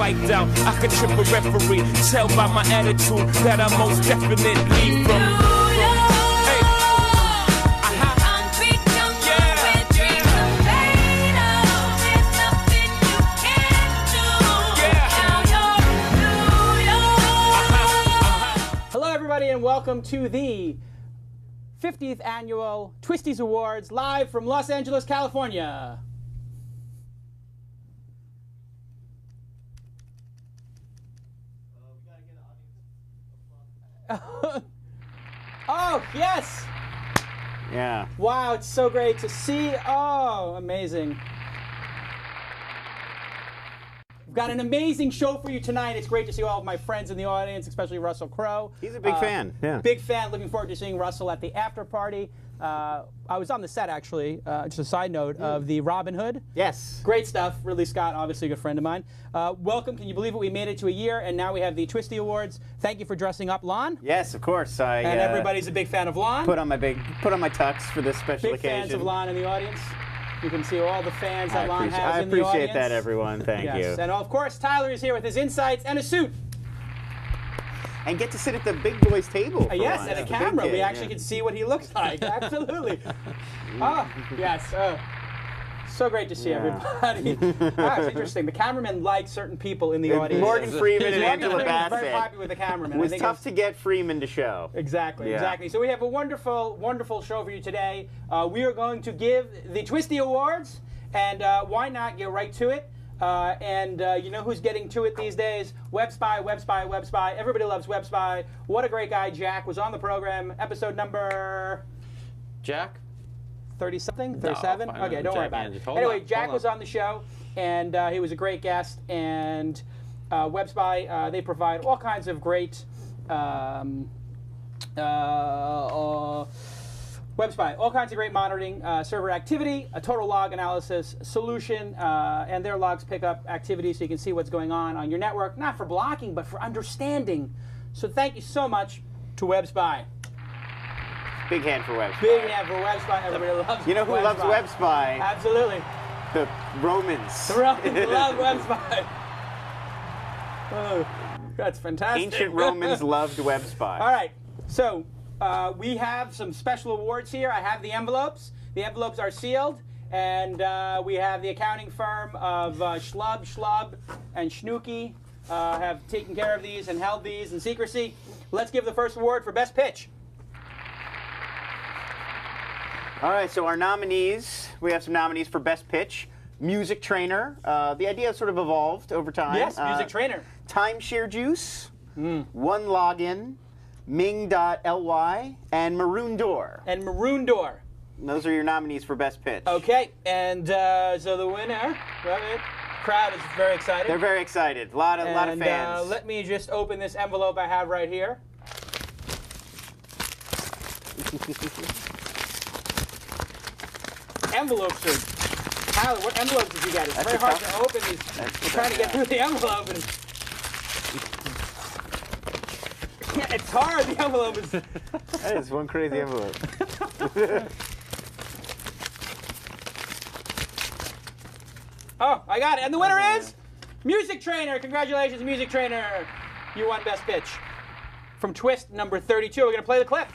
spiked out. I could trip a referee. Tell by my attitude that I most definitely from. And welcome to the 50th Annual TWiST Awards, live from Los Angeles, California. Oh, yes! Yeah. Wow, it's so great to see. Oh, amazing. We've got an amazing show for you tonight. It's great to see all of my friends in the audience, especially Russell Crowe. He's a big fan. Yeah. Big fan. Looking forward to seeing Russell at the after party. I was on the set, actually, just a side note, of the Robin Hood. Yes. Great stuff. Ridley Scott, obviously a good friend of mine. Welcome. Can you believe it? We made it to a year, and now we have the TWiST Awards. Thank you for dressing up, Lon. Yes, of course. And everybody's a big fan of Lon. Put on my tux for this special occasion. Big fans of Lon in the audience. You can see all the fans that Lon has in the audience. I appreciate that, everyone. Thank you. And of course, Tyler is here with his insights and a suit. And get to sit at the big boys' table. Yes, and a camera. We actually can see what he looks like. Absolutely. Oh, yes. So great to see everybody. It's interesting. The cameraman liked certain people in the audience. Morgan Freeman and Angela Bassett. Very happy with the cameraman. It was tough to get Freeman to show. Exactly, exactly. So we have a wonderful, wonderful show for you today. We are going to give the TWiST Awards, and why not get right to it? You know who's getting to it these days? Web Spy, Web Spy, Web Spy. Everybody loves Web Spy. What a great guy. Jack was on the program. Episode number... Jack? 30-something? 37? No, okay, don't worry about it. Anyway, Jack was on the show, and he was a great guest. And Web Spy, they provide all kinds of great... Web Spy, all kinds of great monitoring, server activity, a total log analysis solution, and their logs pick up activity so you can see what's going on your network, not for blocking, but for understanding. So thank you so much to Web Spy. Big hand for Web Spy. Big hand for Web Spy. Everybody loves You know who loves Web Spy? Absolutely. The Romans. The Romans love Web Spy. Oh, that's fantastic. Ancient Romans loved Web Spy. All right, so we have some special awards here. I have the envelopes. The envelopes are sealed, and we have the accounting firm of Schlub, and Schnooky have taken care of these and held these in secrecy. Let's give the first award for Best Pitch. All right, so our nominees, we have some nominees for Best Pitch. Music Trainer. The idea sort of evolved over time. Yes, Music Trainer. Timeshare Juice, One Login, Ming.ly, and Maroon Door. And Maroon Door. And those are your nominees for Best Pitch. Okay, and so the winner, crowd is very excited. They're very excited. A lot of fans. Let me just open this envelope I have right here. Envelopes are... Tyler, what envelopes did you get? It's very hard to open these. I'm trying to get through the envelope. And yeah, it's hard. The envelope is... That is one crazy envelope. Oh, I got it. And the winner is Music Trainer. Congratulations, Music Trainer. You won Best Pitch. From TWiST number 32. We're going to play the clip.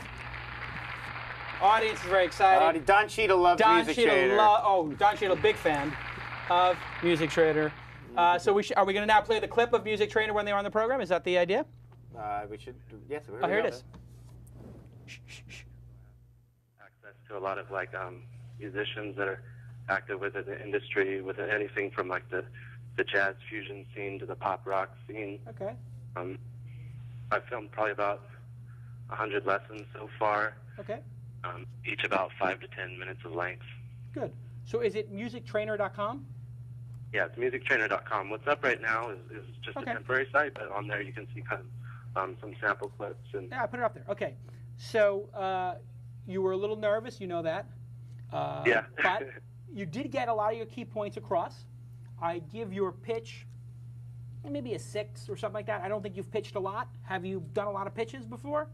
Audience is very excited. Don Cheadle loves Music Trainer. Don Cheadle, big fan of Music Trainer. So are we going to now play the clip of Music Trainer when they were on the program? Is that the idea? We should. Yes. Here it is. Access to a lot of musicians that are active within the industry, with anything from the jazz fusion scene to the pop rock scene. Okay. I've filmed probably about 100 lessons so far. Okay. Each about 5 to 10 minutes of length. Good. So is it musictrainer.com? Yeah, it's musictrainer.com. What's up right now is just a temporary site, but on there you can see some sample clips. Yeah, I put it up there. Okay. So you were a little nervous, you know that. Yeah. But you did get a lot of your key points across. I give your pitch maybe a 6 or something like that. I don't think you've pitched a lot. Have you done a lot of pitches before?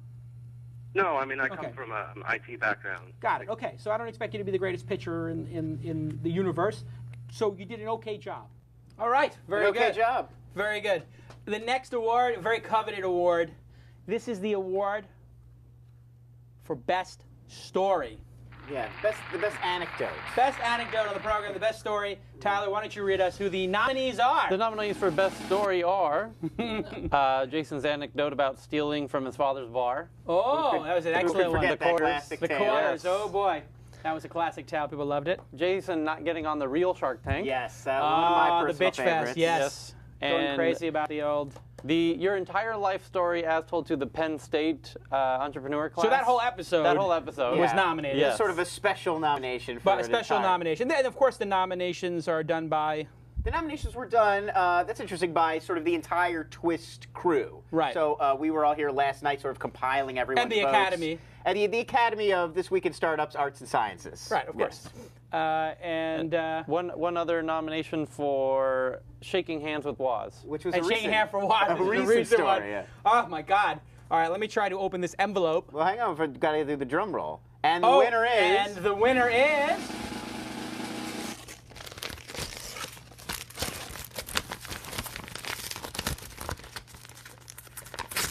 No, I mean, I come from an IT background. Got it. Okay, so I don't expect you to be the greatest pitcher in the universe. So you did an okay job. All right, very good. Okay job. Very good. The next award, a very coveted award. This is the award for Best Story. Yeah, the best anecdote. Best anecdote on the program, the best story. Tyler, why don't you read us who the nominees are? The nominees for Best Story are Jason's anecdote about stealing from his father's bar. Oh, that was an excellent one. Forget that classic The tale. quarters, oh boy. That was a classic tale. People loved it. Jason not getting on the real Shark Tank. Yes, one of my the personal Bitch favorites. Fest, yes. Going And crazy about the old... your entire life story as told to the Penn State entrepreneur class. So that whole episode... That whole episode. was Yeah. nominated. Yes. It's sort of a special nomination for But a an special entire- nomination. And of course, the nominations are done by... The nominations were done, that's interesting, by sort of the entire TWiST crew. Right. So we were all here last night sort of compiling everyone's And the votes. Academy. And the Academy of This Week in Startups, Arts and Sciences. Right, of course. One other nomination for Shaking Hands with Woz. Which was And a shaking recent, hand for what? a recent story, one. yeah. Oh, my God. All right, let me try to open this envelope. Well, hang on, we've got to do the drum roll. And the Oh, winner is... And the winner is...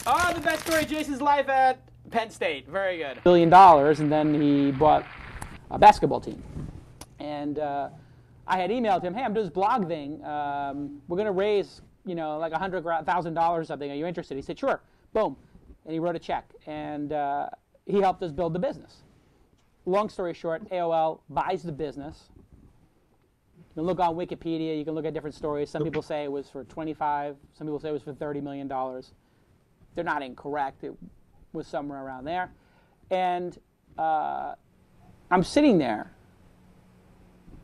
Oh, the best story of Jason's life at Penn State. Very good. $1 billion, and then he bought a basketball team. And I had emailed him, hey, I'm doing this blog thing. We're going to raise, like $100,000 or something. Are you interested? He said, sure. Boom. And he wrote a check. And he helped us build the business. Long story short, AOL buys the business. You can look on Wikipedia. You can look at different stories. Some people say it was for 25. Some people say it was for $30 million. They're not incorrect. It was somewhere around there. And I'm sitting there.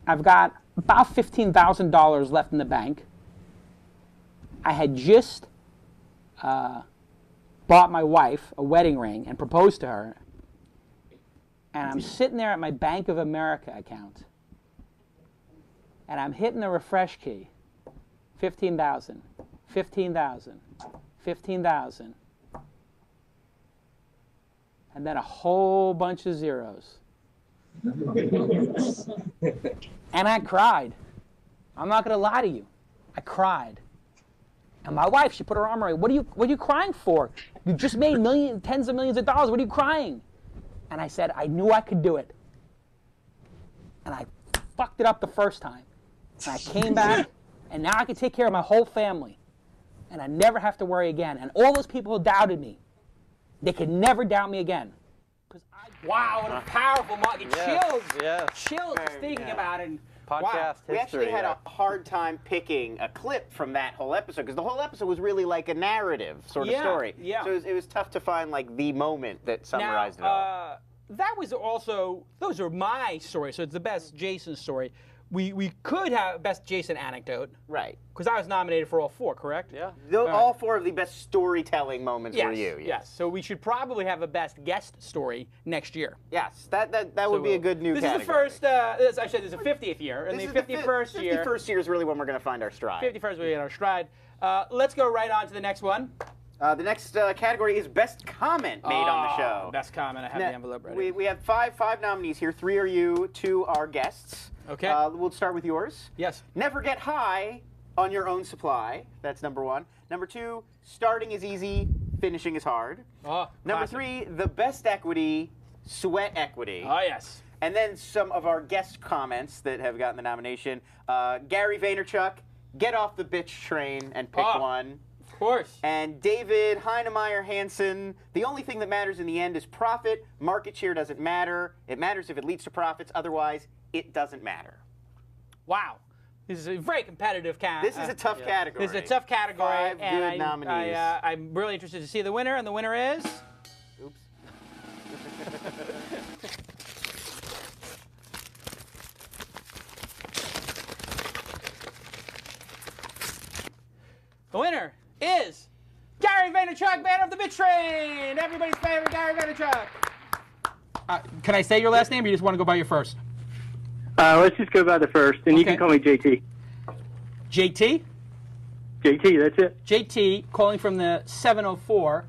I've got about $15,000 left in the bank. I had just bought my wife a wedding ring and proposed to her. And I'm sitting there at my Bank of America account. And I'm hitting the refresh key. 15,000, 15,000, 15,000. And then a whole bunch of zeros. And I cried. I'm not going to lie to you. I cried. And my wife, she put her arm around me. What are you crying for? You just made tens of millions of dollars. What are you crying? And I said, I knew I could do it. And I fucked it up the first time. And I came back, and now I can take care of my whole family. And I never have to worry again. And all those people who doubted me, they could never doubt me again. Wow, what a powerful moment. Chills. Yes. Chills just thinking about it. And, Podcast wow. history. We actually had a hard time picking a clip from that whole episode because the whole episode was really like a narrative sort of story. Yeah. So it was tough to find like the moment that summarized it all. That was also, those are my stories, so it's the best Jason story. We could have best Jason anecdote. Right. Because I was nominated for all four, correct? Yeah. All four of the best storytelling moments were you. Yes. So we should probably have a best guest story next year. Yes. That would be a good new This category. is the first, I said this is the 50th year. And This the is 51st year. 51st year is really when we're going to find our stride. 51st we get our stride. Let's go right on to the next one. The next category is best comment made on the show. Best comment. I have the envelope ready. We have five nominees here. 3 are you, 2 are guests. Okay. We'll start with yours. Yes. Never get high on your own supply. That's number 1. Number 2, starting is easy, finishing is hard. Oh, Number classic. 3, the best equity, sweat equity. Oh, yes. And then some of our guest comments that have gotten the nomination. Gary Vaynerchuk, get off the bitch train and pick one. Of course. And David Heinemeier Hansen, the only thing that matters in the end is profit. Market share doesn't matter. It matters if it leads to profits. Otherwise, it doesn't matter. Wow. This is a very competitive category. This is a tough category. This is a tough category. 5 and good nominees. I'm really interested to see the winner, and the winner is... Oops. The winner is Gary Vaynerchuk, man of the bitch train. Everybody's favorite Gary Vaynerchuk. Can I say your last name, or you just want to go by your first? Let's just go by the first, and you Okay. can call me JT. JT? JT, that's it. JT, calling from the 704.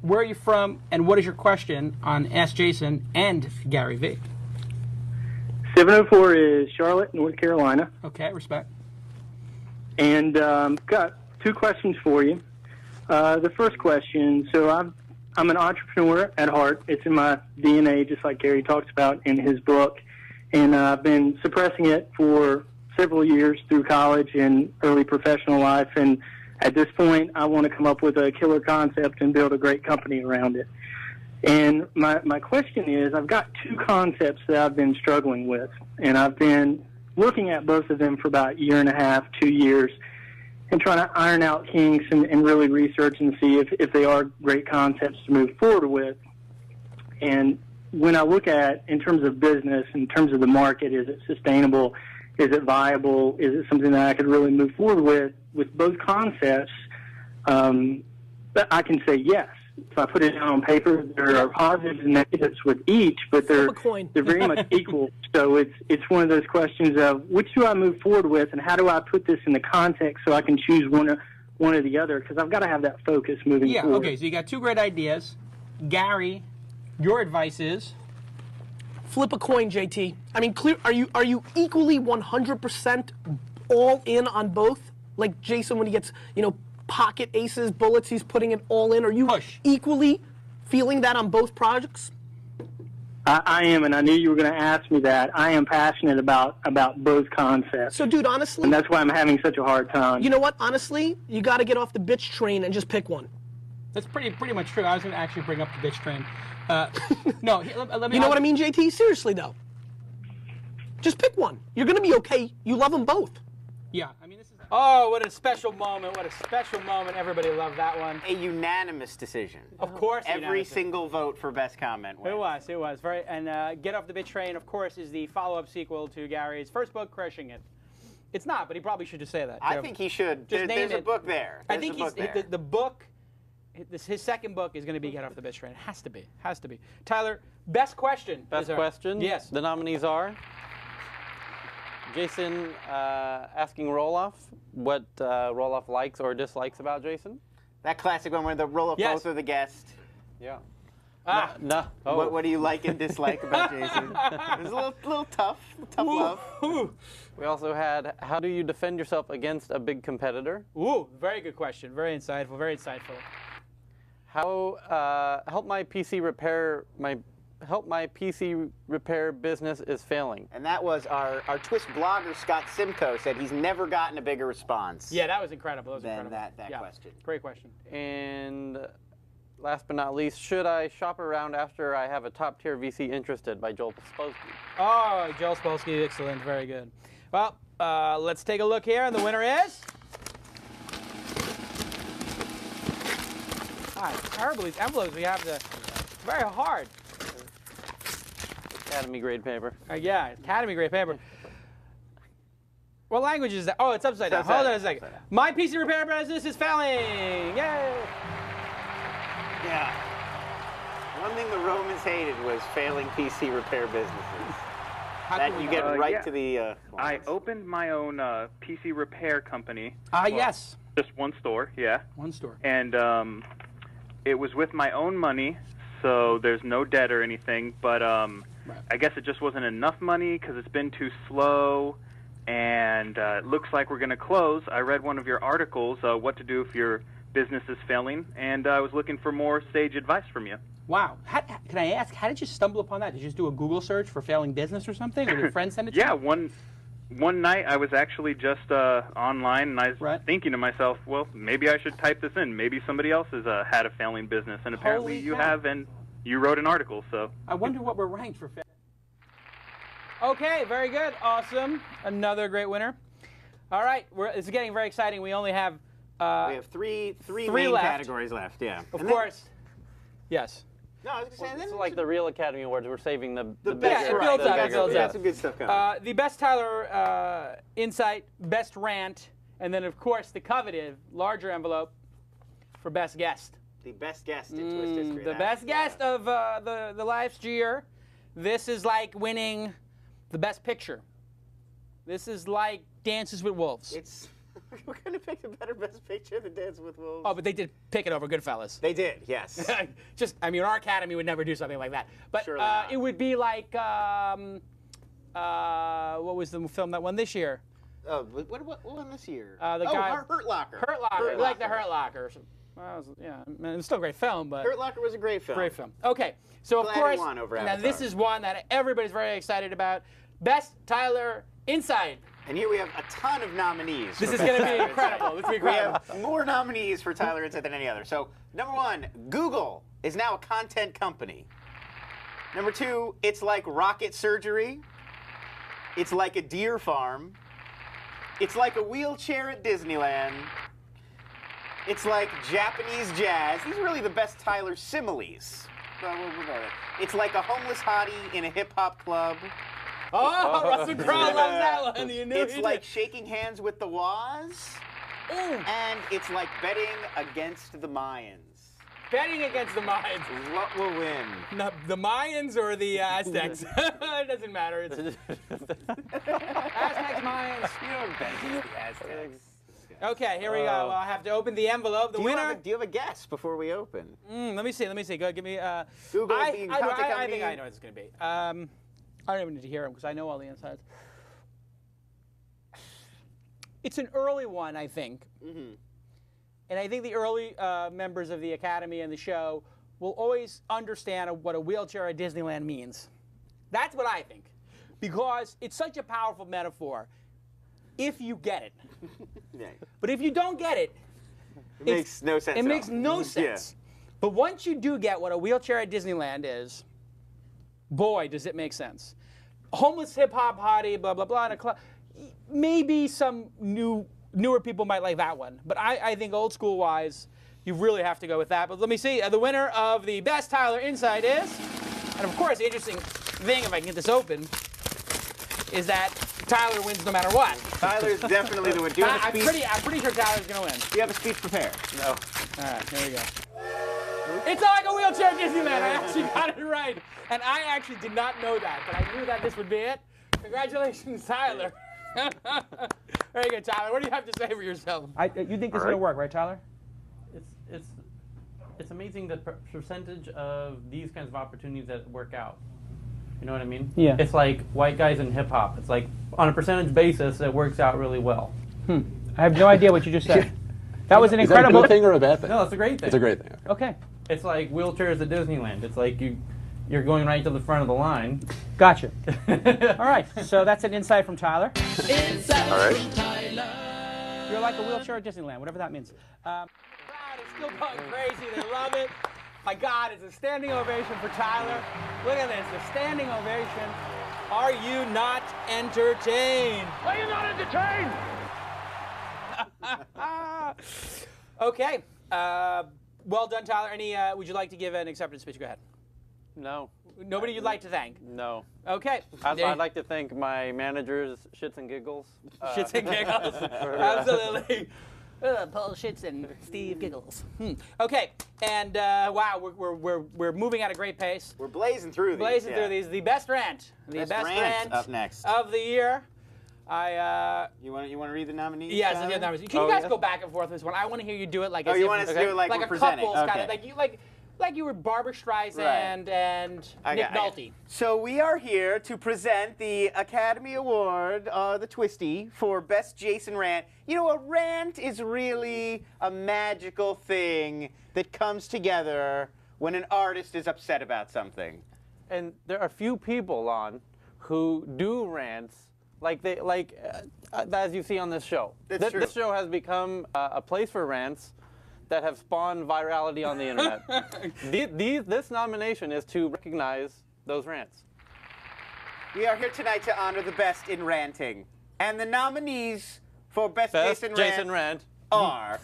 Where are you from, and what is your question on Ask Jason and Gary V? 704 is Charlotte, North Carolina. Okay, respect. And got two questions for you. The first question, so I'm an entrepreneur at heart. It's in my DNA, just like Gary talks about in his book. And I've been suppressing it for several years through college and early professional life. And at this point, I want to come up with a killer concept and build a great company around it. And my question is, I've got two concepts that I've been struggling with. And I've been looking at both of them for about a year and a half, 2 years, and trying to iron out kinks and really research and see if they are great concepts to move forward with. And when I look at, in terms of business, in terms of the market, is it sustainable? Is it viable? Is it something that I could really move forward with both concepts? I can say yes. If I put it down on paper, there are positives and negatives with each, but they're very much equal. So it's one of those questions of which do I move forward with, and how do I put this in the context so I can choose one or the other? Because I've got to have that focus moving forward. Yeah. Okay. So you got two great ideas, Gary. Your advice is flip a coin, JT. I mean, are you equally 100% all in on both? Like Jason, when he gets pocket aces, bullets, he's putting it all in. Are you equally feeling that on both projects? I am, and I knew you were going to ask me that. I am passionate about both concepts. So, dude, honestly, and that's why I'm having such a hard time. You know what? Honestly, you got to get off the bitch train and just pick one. That's pretty much true. I was going to actually bring up the bitch train. No, let me. You know what I mean, JT? Seriously, though. Just pick one. You're going to be okay. You love them both. Yeah, I mean, this is. Oh, what a special moment! What a special moment! Everybody loved that one. A unanimous decision. Of course, every single vote for best comment wins. It was very. And Get Off the Bitch Train, of course, is the follow-up sequel to Gary's first book, Crushing It. It's not, but he probably should just say that. I think he should. There's a book there. I think the book. His second book is going to be Get Off the Bitch Train. It has to be. Has to be. Tyler, best question. Best question? Yes. The nominees are Jason asking Roloff what Roloff likes or dislikes about Jason. That classic one where the Roloff both are the guest. Yeah. No. Oh. What do you like and dislike about Jason? It was a little tough. Love. We also had, how do you defend yourself against a big competitor? Ooh, very good question. Very insightful. Very insightful. How help my PC repair business is failing. And that was our TWiST blogger Scott Simcoe said he's never gotten a bigger response. Yeah, that was incredible. Than that question. Great question. And last but not least, should I shop around after I have a top tier VC interested by Joel Spolsky? Oh, Joel Spolsky, excellent, very good. Well, let's take a look here, and the winner is. It's terrible. These envelopes we have very hard. Academy grade paper. Yeah, Academy grade paper. What language is that? Oh, it's upside down. Hold on a second. My PC repair business is failing. Yay! Yeah. One thing the Romans hated was failing PC repair businesses. That you get right to the. I opened my own PC repair company. Yes. Just one store, yeah. One store. And it was with my own money, so there's no debt or anything. But I guess it just wasn't enough money because it's been too slow, and it looks like we're going to close. I read one of your articles, what to do if your business is failing, and I was looking for more sage advice from you. Wow. Can I ask, how did you stumble upon that? Did you just do a Google search for failing business or something? Or did your friend send it to you? Yeah, one night I was actually just online, and I was thinking to myself, well, maybe I should type this in. Maybe somebody else has had a failing business, and apparently you have, and you wrote an article. So I wonder what we're ranked for. Okay, very good, awesome. Another great winner. All right, it's getting very exciting. We only have we have three main categories left. Yeah, of course. Yes. No, I was going to say, it's like the real Academy Awards. We're saving the best. Yeah, it builds up. It builds up. Some good stuff coming. The best Tyler insight, best rant, and then, of course, the coveted larger envelope for best guest. The best guest in TWiST history. The best guest of the last year. This is like winning the best picture. This is like Dances with Wolves. We're going to pick a better best picture than Dances with Wolves. Oh, but they did pick it over Goodfellas. They did, yes. Our Academy would never do something like that. But Surely it would be like, what was the film that won this year? What won this year? The guy Hurt Locker. Hurt Locker. We like the Hurt Locker. Well, yeah, I mean, it's still a great film, but Hurt Locker was a great film. Great film. Okay, so Glad of he course, won over now Avatar. this is one that everybody's very excited about. Best Tyler Insight. And here we have a ton of nominees. This for is Best going to be Tyler incredible. This is We incredible. have more nominees for Tyler Insight than any other. So, number 1, Google is now a content company. Number 2, it's like rocket surgery. It's like a deer farm. It's like a wheelchair at Disneyland. It's like Japanese jazz. These are really the best Tyler similes. We'll go with it. It's like a homeless hottie in a hip-hop club. Oh, Russell Crowe loves that one. You knew It's he like did. shaking hands with the Waz. Ooh. And it's like betting against the Mayans. Betting against the Mayans. What will win? No, the Mayans or the Aztecs? It doesn't matter. It's Aztecs, Mayans. You don't bet against the Aztecs. Okay, here we go. I have to open the envelope. The winner. Do you have a guess before we open? Let me see. Go. Give me. Google I being think content I company. know what it's going to be. I don't even need to hear them because I know all the insides. It's an early one, I think. Mm-hmm. And I think the early members of the Academy and the show will always understand what a wheelchair at Disneyland means. That's what I think. Because it's such a powerful metaphor if you get it. Yeah. But if you don't get it, It makes no sense. it at makes all. no sense. But once you do get what a wheelchair at Disneyland is, boy, does it make sense. Homeless hip-hop hottie, blah, blah, blah, in a club. Maybe some newer people might like that one. But I think old school-wise, you really have to go with that. But let me see. The winner of the Best Tyler Insight is, and of course, the interesting thing, if I can get this open, is that Tyler wins no matter what. Tyler's definitely the winner. Do you have a speech? I'm pretty sure Tyler's going to win. Do you have a speech prepared? No. All right, here we go. It's like a wheelchair at Disneyland. I actually got it right. And I actually did not know that, but I knew that this would be it. Congratulations, Tyler. Very good, Tyler. What do you have to say for yourself? You think this is going to work, right, Tyler? It's amazing the percentage of these kinds of opportunities that work out. You know what I mean? Yeah. It's like white guys in hip hop. It's like on a percentage basis, it works out really well. I have no idea what you just said. That was an Is that a incredible good thing or a bad thing? No, it's a great thing. It's a great thing. Okay. Okay, It's like wheelchairs at Disneyland. It's like you're going right to the front of the line. gotcha. All right, so that's an insight from Tyler. All right. You're like a wheelchair at Disneyland, whatever that means. Crowd is still going crazy. They love it. My God, it's a standing ovation for Tyler. Look at this, a standing ovation. Are you not entertained? Are you not entertained? Okay. Well done, Tyler. Would you like to give an acceptance speech? Go ahead. No. Nobody you'd like to thank? No. Okay. I'd like to thank my managers, Shits and Giggles. Shits and Giggles. Absolutely. Paul Shits and Steve Giggles. Okay, and wow, we're moving at a great pace. We're blazing through these. Blazing through these. The best rant. The Best best rant rant up next. of the year. You want to read the nominees? Yes, Tyler? yeah, numbers. Can you guys go back and forth with this one? I want to hear you do it like. Oh, as you if- want us to do it like we're a presenting. couples kind Okay. of like you were Barbara Streisand Right. and Nick Nolte. So we are here to present the Academy Award, the TWiST, for Best Jason Rant. You know, a rant is really a magical thing that comes together when an artist is upset about something. And there are few people, Lon, who do rants as you see on this show. That's true. This show has become a place for rants that have spawned virality on the internet. This nomination is to recognize those rants. We are here tonight to honor the best in ranting. And the nominees for Best Jason Rant are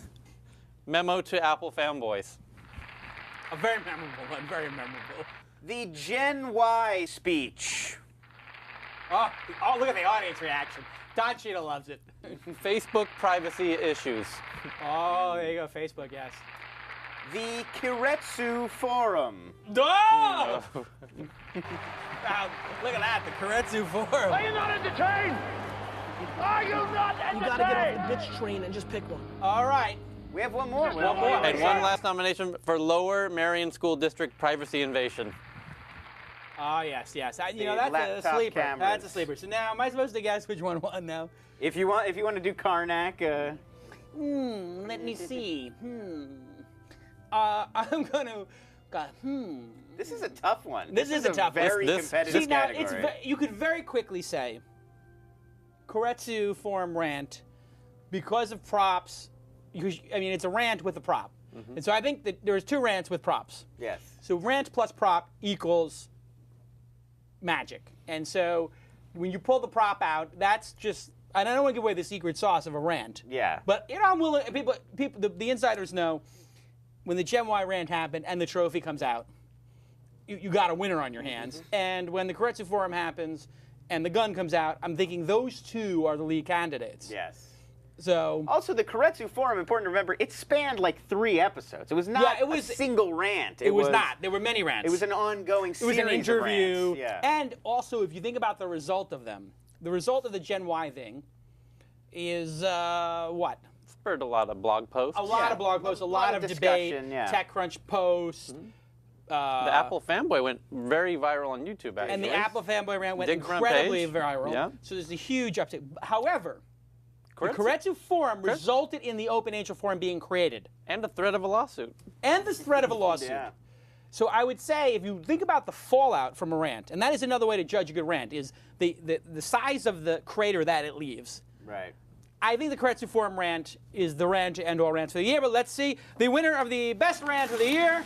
Memo to Apple Fanboys. A very memorable one. Very memorable. the Gen Y speech. Oh, look at the audience reaction. Don Cheadle loves it. Facebook privacy issues. Oh, there you go. Facebook, yes. The Kiretsu Forum. Oh! Wow, look at that, the Kiretsu Forum. Are you not entertained? Are you not You entertained? gotta get off the bitch train and just pick one. All right. We have one more. One more. And one last nomination for Lower Marion School District privacy invasion. Oh, yes. That's The a laptop sleeper. cameras. That's a sleeper. So now, am I supposed to guess which one won now? If you want to do Karnak, Let me see. I'm gonna. this is a tough one. This is a tough one. very competitive See, now, category. you could very quickly say Koretsu Forum rant because of props. It's a rant with a prop. And so I think that there's 2 rants with props. Yes. So rant plus prop equals magic. And so when you pull the prop out, that's just, and I don't want to give away the secret sauce of a rant. Yeah. But I'm willing. People, the insiders know when the Gen Y rant happened and the trophy comes out, you got a winner on your hands. And when the Koretsu Forum happens and the gun comes out, I'm thinking those 2 are the lead candidates. Yes. So Also, the Koretsu Forum, important to remember, it spanned like 3 episodes. It was not a single rant. It was not. There were many rants. It was an ongoing series. It was an interview. Of rants. Yeah. And also, if you think about the result of them, the result of the Gen Y thing is what? Spurred a lot of blog posts. A lot of blog posts, a lot of debate, discussion, yeah. TechCrunch posts. The Apple fanboy went very viral on YouTube, actually. And the Apple fanboy rant went Dig front incredibly page. viral. Yeah. So there's a huge uptick. However, the Koretsu- Koretsu Forum resulted in the Open Angel Forum being created. And the threat of a lawsuit. And the threat of a lawsuit. Yeah. So I would say, if you think about the fallout from a rant, and that is another way to judge a good rant, is the size of the crater that it leaves. Right. I think the Koretsu Forum rant is the rant to end all rants for the year, but let's see the winner of the best rant of the year.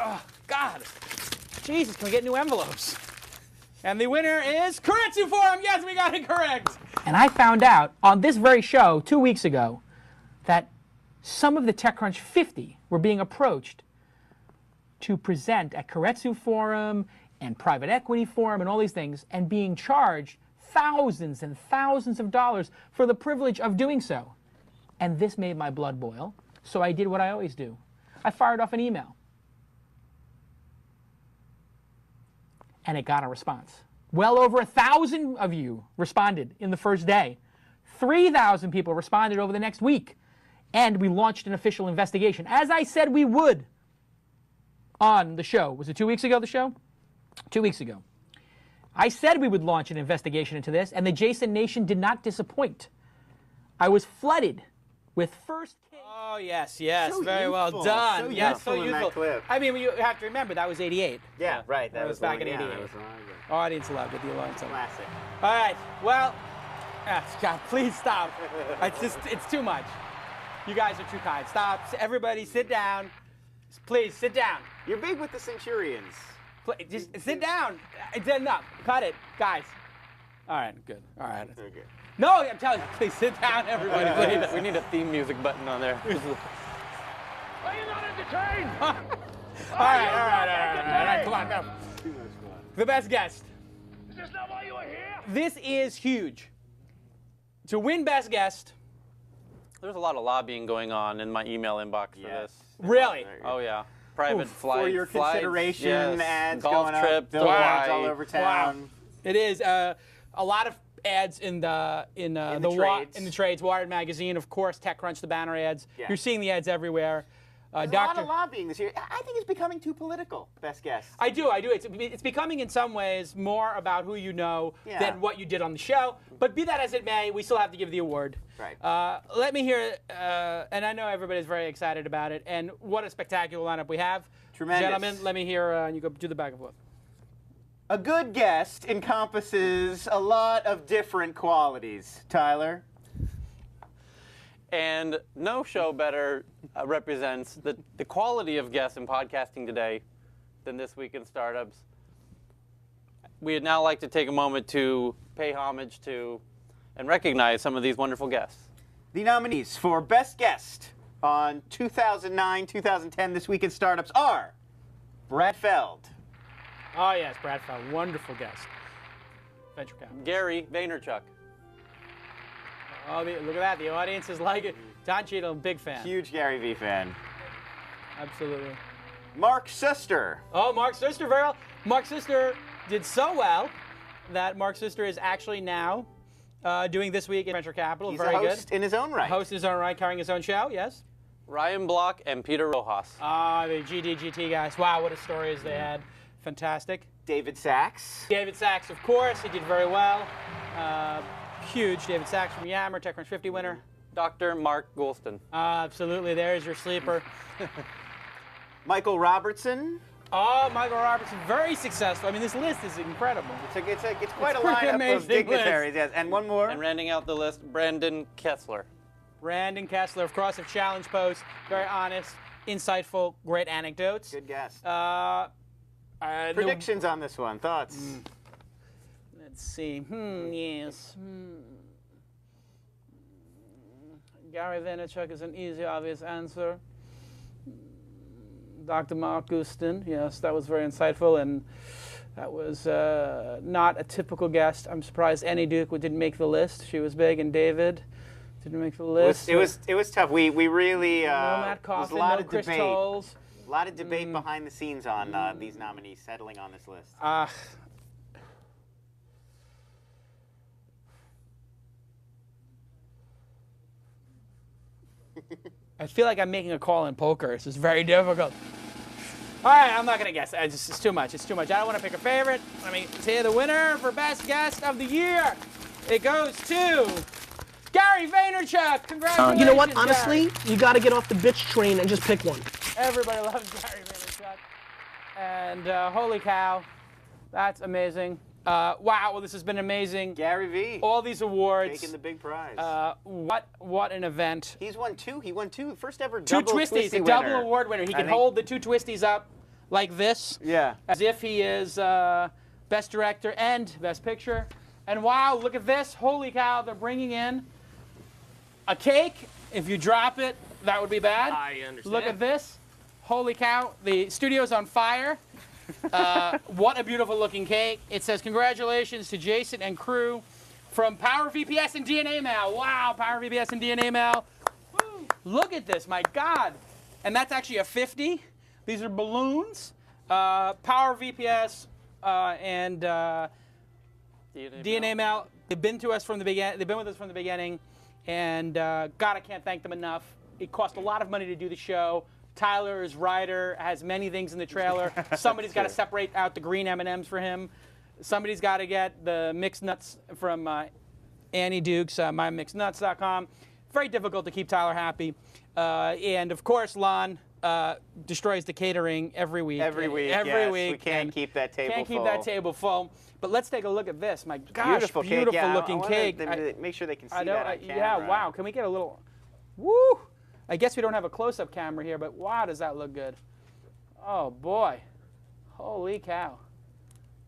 Oh, God. Jesus, can we get new envelopes? And the winner is Koretsu Forum. Yes, we got it correct. And I found out on this very show 2 weeks ago that some of the TechCrunch 50 were being approached to present at Koretsu Forum and Private Equity Forum and all these things, and being charged thousands and thousands of dollars for the privilege of doing so. And this made my blood boil, so I did what I always do. I fired off an email. And it got a response. Well over 1,000 of you responded in the first day. 3,000 people responded over the next week. And we launched an official investigation, as I said we would on the show. Was it 2 weeks ago, the show? 2 weeks ago. I said we would launch an investigation into this, and the Jason Nation did not disappoint. I was flooded with first case. Oh, yes, So very well youthful. done. So yes, youthful in that clip. I mean, you have to remember, that was 88. Yeah, right. That was back in 88. That was long ago. Audience loved it, the alarm song. Classic. All right, well, God, please stop. It's too much. You guys are too kind. Stop. Everybody sit down. Please, sit down. You're big with the Centurions. Just sit down. It's enough. Cut it, guys. All right, good. All right. Okay. No, I'm telling you, please sit down, everybody, please. We need a theme music button on there. Are you not entertained? All right. Come on, go. The best guest. Is this not why you are here? This is huge. To win best guest, There's a lot of lobbying going on in my email inbox for Yes. this. really. Oh, yeah. Private flights. For your consideration, yes, ads golf going trip up, to billboards Hawaii. all over town. It is a lot of ads in the trades. Wired magazine, of course. TechCrunch, the banner ads. Yeah. You're seeing the ads everywhere. There's a lot of lobbying this year. I think it's becoming too political. Best guess. I do. It's becoming in some ways more about who you know than what you did on the show. But be that as it may, we still have to give the award. Right. Let me hear, and I know everybody's very excited about it. And what a spectacular lineup we have. Tremendous. Gentlemen, let me hear, you go do the back and forth. A good guest encompasses a lot of different qualities. Tyler? And no show better represents the quality of guests in podcasting today than This Week in Startups. We'd now like to take a moment to pay homage to and recognize some of these wonderful guests. The nominees for Best Guest on 2009-2010 This Week in Startups are Brad Feld, Oh, yes, Brad Feld. Wonderful guest. Venture capital. Gary Vaynerchuk. Oh, look at that. The audience is like it. Don Cheadle, big fan. huge Gary Vee fan. Absolutely. Mark Suster. Oh, Mark Sister, very well. Mark Sister did so well that Mark Sister is actually now doing This Week in Venture Capital. He's very a host good. in his own right. Host in his own right, carrying his own show, yes. Ryan Block and Peter Rojas. Ah, the GDGT guys. Wow, what a stories they had. Fantastic. David Sachs. David Sachs, of course. He did very well. Huge. David Sachs from Yammer, TechCrunch 50 winner. Dr. Mark Goulston. Absolutely. There's your sleeper. Michael Robertson. Oh, Michael Robertson, very successful. I mean, this list is incredible. It's quite a pretty lineup of amazing dignitaries. Yes, and one more. And rounding out the list, Brandon Kessler. Brandon Kessler, of course, of Challenge Post. Very honest, insightful, great anecdotes. Good guess. Predictions on this one. Thoughts? Let's see. Yes. Gary Vaynerchuk is an easy, obvious answer. Dr. Mark Goulston, yes, that was very insightful, and that was not a typical guest. I'm surprised Annie Duke didn't make the list. She was big, and David didn't make the list. It was tough. We really no Matt Coffin, was a lot no of Chris debate. Tolles. A lot of debate behind the scenes on these nominees settling on this list. I feel like I'm making a call in poker. This is very difficult. All right, I'm not going to guess. It's too much. It's too much. I don't want to pick a favorite. Let me say the winner for Best Guest of the Year. It goes to Gary Vaynerchuk. Congratulations, You know what? Gary. Honestly, you got to get off the bitch train and just pick one. Everybody loves Gary Vaynerchuk. And holy cow, that's amazing. Wow, well, this has been amazing. Gary V. All these awards. Taking the big prize. What an event. He's won two. He won two. First ever Two double twisties, a winner. double award winner. He can hold the two twisties up like this. Yeah. As if he is Best Director and Best Picture. And wow, look at this. Holy cow, they're bringing in a cake. If you drop it, that would be bad. I understand. Look at this. Holy cow, the studio's on fire. What a beautiful looking cake. It says, congratulations to Jason and crew from Power VPS and DNA Mail. Wow, Power VPS and DNA Mail. Woo. Look at this, my God. And that's actually a 50. These are balloons. Power VPS and DNA Mail. They've been to us from the beginning. They've been with us from the beginning. And God, I can't thank them enough. It cost a lot of money to do the show. Tyler's rider has many things in the trailer. Somebody's got to separate out the green M&Ms for him. Somebody's got to get the mixed nuts from Annie Duke's mymixednuts.com. Very difficult to keep Tyler happy. And of course, Lon destroys the catering every week. Every week. We can't keep that table full. Can't keep that table full. But let's take a look at this. My gosh, beautiful cake. Yeah, looking cake. Make sure they can see that on camera. Yeah, wow. Can we get a little? Woo! I guess we don't have a close-up camera here, but wow, does that look good. Oh, boy. Holy cow.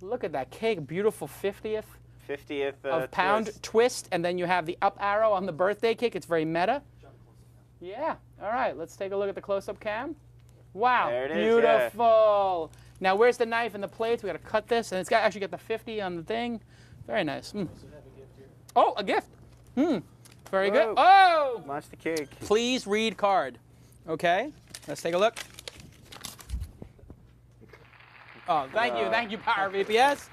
Look at that cake. Beautiful 50th. 50th of pound twist, and then you have the up arrow on the birthday cake. It's very meta. Yeah. All right, let's take a look at the close-up cam. Wow. There it is, beautiful. Yeah. Now, where's the knife and the plates? We got to cut this, and it's got actually got the 50 on the thing. Very nice. Oh, a gift. Very good. Oh! Watch the cake. Please read card. Okay, let's take a look. Oh, thank you, Power VPS.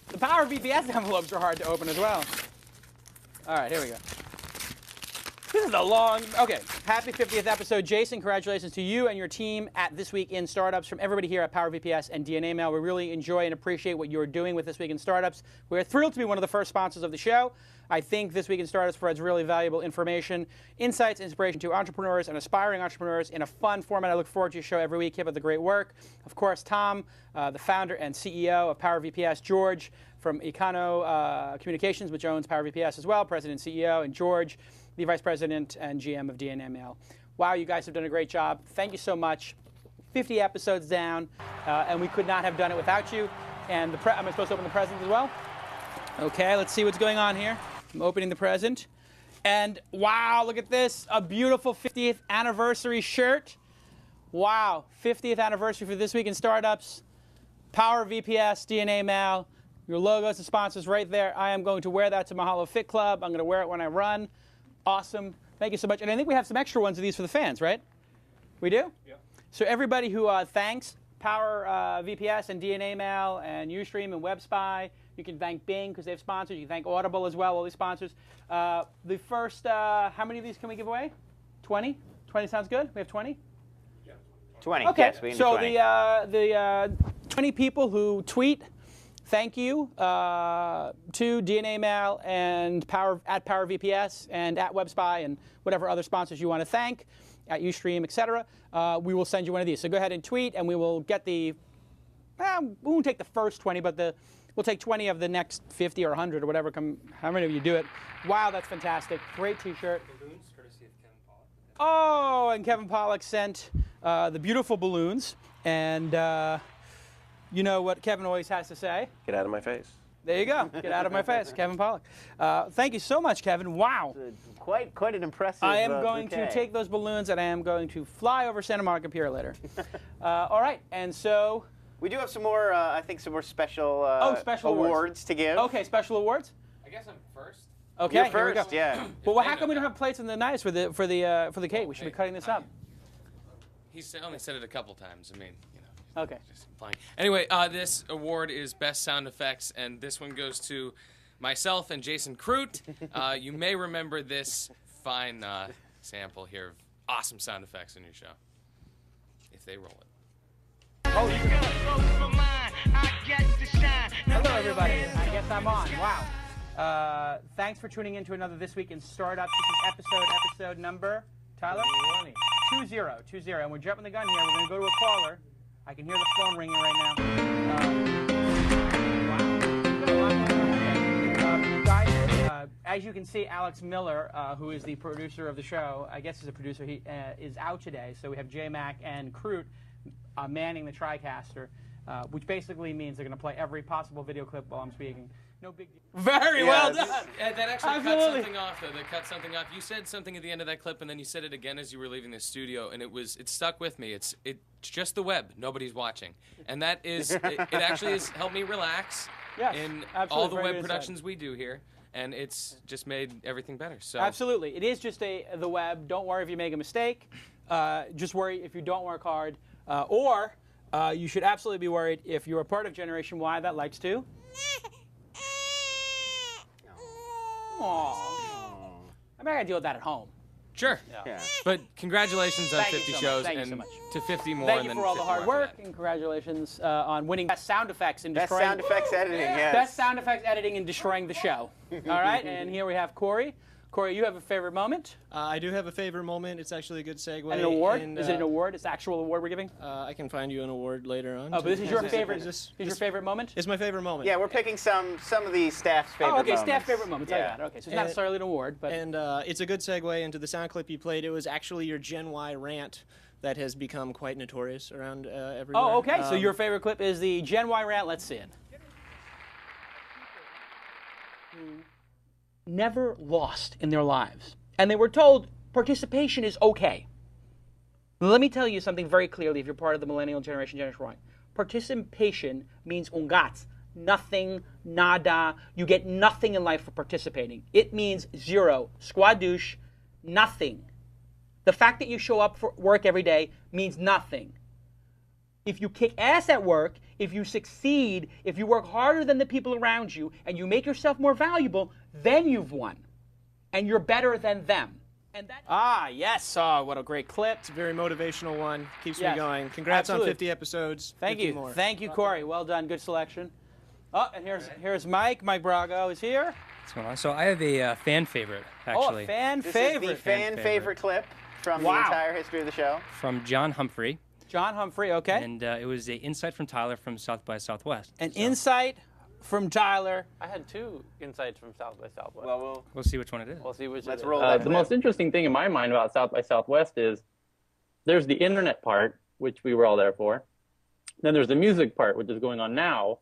The Power VPS envelopes are hard to open as well. All right, here we go. This is a long, okay, happy 50th episode. Jason, congratulations to you and your team at This Week in Startups. From everybody here at Power VPS and DNA Mail, we really enjoy and appreciate what you're doing with This Week in Startups. We're thrilled to be one of the first sponsors of the show. I think This Week in Startups provides really valuable information, insights, inspiration to entrepreneurs and aspiring entrepreneurs in a fun format. I look forward to your show every week. Keep up the great work. Of course, Tom, the founder and CEO of Power VPS, George from Econo Communications, which owns Power VPS as well, President and CEO, and George, the Vice President and GM of DNA Mail. Wow, you guys have done a great job. Thank you so much. 50 episodes down, and we could not have done it without you. And am I supposed to open the present as well? Okay, let's see what's going on here. I'm opening the present. And wow, look at this. A beautiful 50th anniversary shirt. Wow, 50th anniversary for This Week in Startups. Power VPS, DNA Mail. Your logos and sponsors right there. I am going to wear that to Mahalo Fit Club. I'm going to wear it when I run. Awesome. Thank you so much. And I think we have some extra ones of these for the fans, right? We do? Yeah. So everybody who thanks Power VPS and DNA Mail and Ustream and WebSpy, you can thank Bing because they've sponsored. You can thank Audible as well, all these sponsors. The first, how many of these can we give away? 20? 20 sounds good? We have 20? 20. Okay, Yes, we can do so 20. the 20 people who tweet thank you to DNA Mail and at PowerVPS and at WebSpy and whatever other sponsors you want to thank, at Ustream, etc. We will send you one of these. So go ahead and tweet, and we will get the. We won't take the first 20, but we'll take 20 of the next 50 or 100 or whatever. How many of you do it? Wow, that's fantastic! Great T-shirt. Balloons, courtesy of Kevin Pollak. Oh, and Kevin Pollak sent the beautiful balloons, and you know what Kevin always has to say. Get out of my face. There you go. Get out of my face, Kevin Pollak. Thank you so much, Kevin. Wow. Quite an impressive I am going bouquet. to take those balloons, and I am going to fly over Santa Monica Pier later. All right, and so. We do have some more, I think, some more special, special awards to give. Okay, special awards. I guess I'm first. Okay, You're here we go. first, yeah. Well, how come we don't have plates in the knives for the cake? We should be cutting this up. He's only said it a couple times. I mean, you know. Okay. Just implying. Anyway, this award is Best Sound Effects, and this one goes to myself and Jason Crute. You may remember this fine sample here of awesome sound effects in your show, if they roll it. Hello, everybody. I guess I'm on. Wow. Thanks for tuning in to another This Week in Startups. This is episode number, Tyler? 20. And we're jumping the gun here. We're going to go to a caller. I can hear the phone ringing right now. Guys, as you can see, Alex Miller, who is the producer of the show, I guess he's a producer, he is out today. So we have J-Mac and Crute manning the TriCaster, which basically means they're going to play every possible video clip while I'm speaking. No big deal. Very well done. That actually cut something off, though. That cut something off. You said something at the end of that clip, and then you said it again as you were leaving the studio, and it stuck with me. It's just the web. Nobody's watching, and that is it actually has helped me relax in all the web productions we do here, and it's just made everything better. So absolutely, it is just the web. Don't worry if you make a mistake. Just worry if you don't work hard, or you should absolutely be worried if you're a part of Generation Y that likes to. Aww. I mean, I gotta deal with that at home. Sure. Yeah. But congratulations on 50 shows Thank you and so much. to 50 more. Thank and you then for all the 50 hard more work, after that. and congratulations on winning Best Sound Effects in Best destroying. sound effects editing, yes. Best Sound Effects editing and destroying the show. All right, and here we have Corey. Corey, you have a favorite moment? I do have a favorite moment. It's actually a good segue. And an award? And, Is it an award? It's an actual award we're giving? I can find you an award later on. Oh, but this is your favorite. Is your favorite moment? It's my favorite moment. Yeah, we're picking some of the staff's favorite moments. Oh, okay, staff favorite moments. Yeah. I got it. Okay, so it's not necessarily an award, but. And it's a good segue into the sound clip you played. It was actually your Gen Y rant that has become quite notorious around everywhere. Oh, okay. So your favorite clip is the Gen Y rant. Let's see it. Never lost in their lives. And they were told participation is okay. Let me tell you something very clearly if you're part of the millennial generation, Generation Y. Participation means ungats. Nothing, nada. You get nothing in life for participating. It means zero. Squadouche, nothing. The fact that you show up for work every day means nothing. If you kick ass at work, if you succeed, if you work harder than the people around you, and you make yourself more valuable, then you've won. And you're better than them. And that yes. Oh, what a great clip. It's a very motivational one. Keeps Yes. me going. Congrats Absolutely. on 50 episodes. Thank 50 you. More. Thank you, Corey. Well done. Good selection. Oh, and here's Mike. Mike Brago is here. What's going on? So I have a fan favorite, actually. Oh, a fan This favorite. is the fan favorite clip from the entire history of the show. From John Humphrey. John Humphrey, okay. And it was an insight from Tyler from South by Southwest. An insight from Tyler. I had 2 insights from South by Southwest. Well, we'll see which one it is. We'll see which. Let's roll that. The most interesting thing in my mind about South by Southwest is there's the internet part, which we were all there for. Then there's the music part, which is going on now.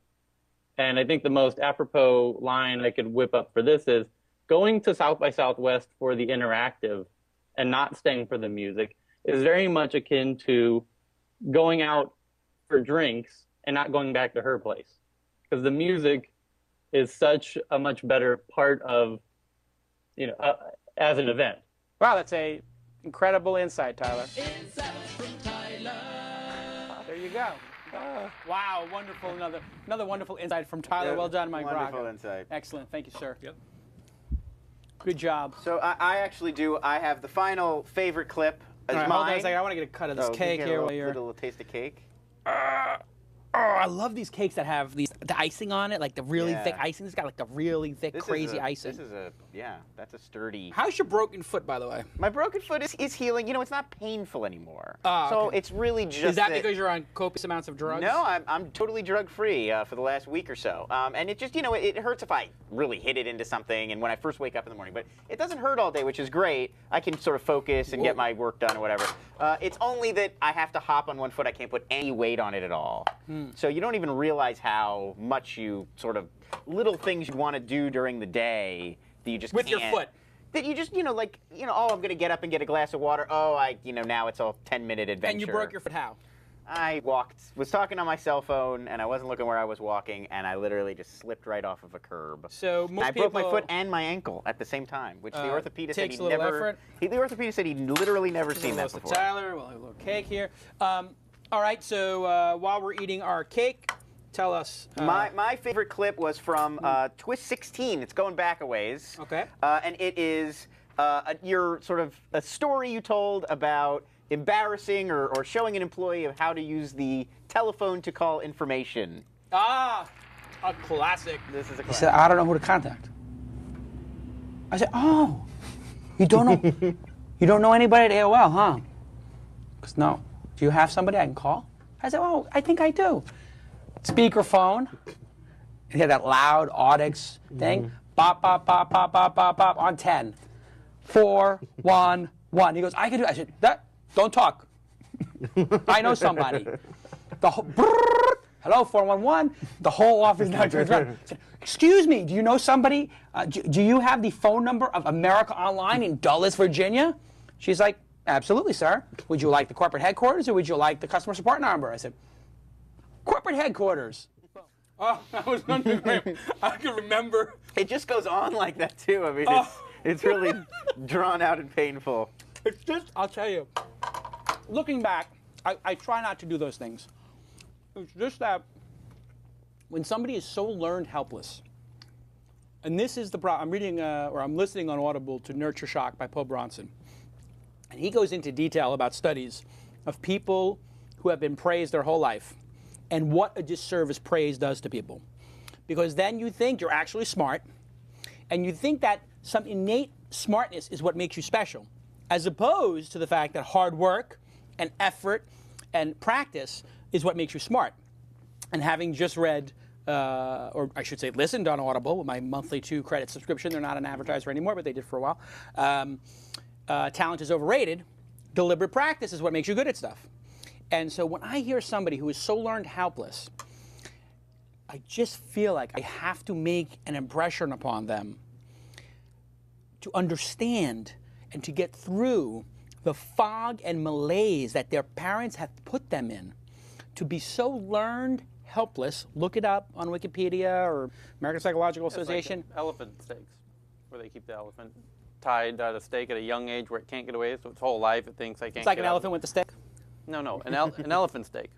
And I think the most apropos line I could whip up for this is going to South by Southwest for the interactive and not staying for the music is very much akin to going out for drinks and not going back to her place. Because the music is such a much better part of, as an event. Wow, that's a incredible insight, Tyler. There you go. Wow, wonderful. Another wonderful insight from Tyler. Yeah, well done, Mike Braga. wonderful insight. Excellent. Thank you, sir. Yep. Good job. So I actually do. I have the final favorite clip as All right, mine. hold on a second. I want to get a cut of this cake get here a while you're. little taste of cake. Oh, I love these cakes that have the icing on it, like the really thick icing. This got like the really thick, crazy icing. This is that's a sturdy. How's your broken foot, by the way? My broken foot is healing. You know, it's not painful anymore. Oh, so okay. it's really just. Is that because you're on copious amounts of drugs? No, I'm totally drug-free for the last week or so. And it just, it hurts if I really hit it into something and when I first wake up in the morning. But it doesn't hurt all day, which is great. I can sort of focus and get my work done or whatever. It's only that I have to hop on one foot. I can't put any weight on it at all. So you don't even realize how much you sort of little things you want to do during the day that you just with can't. your foot. That you just, oh, I'm going to get up and get a glass of water. Oh, now it's a 10-minute adventure. And you broke your foot how? I was talking on my cell phone, and I wasn't looking where I was walking, and I literally just slipped right off of a curb. So most I broke my foot and my ankle at the same time, which the orthopedist said takes he a little never. effort. The orthopedist said he'd literally never seen that before. Tyler, we'll have a little cake here. All right, so while we're eating our cake, tell us. My favorite clip was from TWiST 16. It's going back a ways. Okay. And it is your sort of a story you told about embarrassing or showing an employee of how to use the telephone to call information. Ah, a classic. This is a He classic. said, I don't know who to contact. I said, oh, you don't know, you don't know anybody at AOL, huh? Because no. Do you have somebody I can call? I said, oh, I think I do. Speakerphone. He had that loud Audix thing. Bop, bop, bop, bop, bop, bop, bop on 10. 4, 1, 1. He goes, I can do it. I said, don't talk. I know somebody. The whole, hello, 411. The whole office now turns around. I said, excuse me, do you know somebody? Do you have the phone number of America Online in Dulles, Virginia? She's like, absolutely, sir. Would you like the corporate headquarters or would you like the customer support number? I said, corporate headquarters. Oh, that was wondering. I can remember. It just goes on like that, too. I mean, it's really drawn out and painful. It's just, I'll tell you, looking back, I try not to do those things. It's just that when somebody is so learned helpless, and this is the problem. I'm reading, or I'm listening on Audible to Nurture Shock by Paul Bronson. And he goes into detail about studies of people who have been praised their whole life and what a disservice praise does to people. Because then you think you're actually smart, and you think that some innate smartness is what makes you special, as opposed to the fact that hard work and effort and practice is what makes you smart. And having just read, or I should say listened on Audible with my monthly 2-credit subscription, they're not an advertiser anymore, but they did for a while, talent is overrated, deliberate practice is what makes you good at stuff. And so when I hear somebody who is so learned helpless, I just feel like I have to make an impression upon them to understand and to get through the fog and malaise that their parents have put them in. To be so learned helpless, look it up on Wikipedia or American Psychological Association. Like elephant stakes, where they keep the elephant tied at a stake at a young age where it can't get away, so its whole life it thinks I can't get It's like an out. elephant with a stick? No, an elephant stake.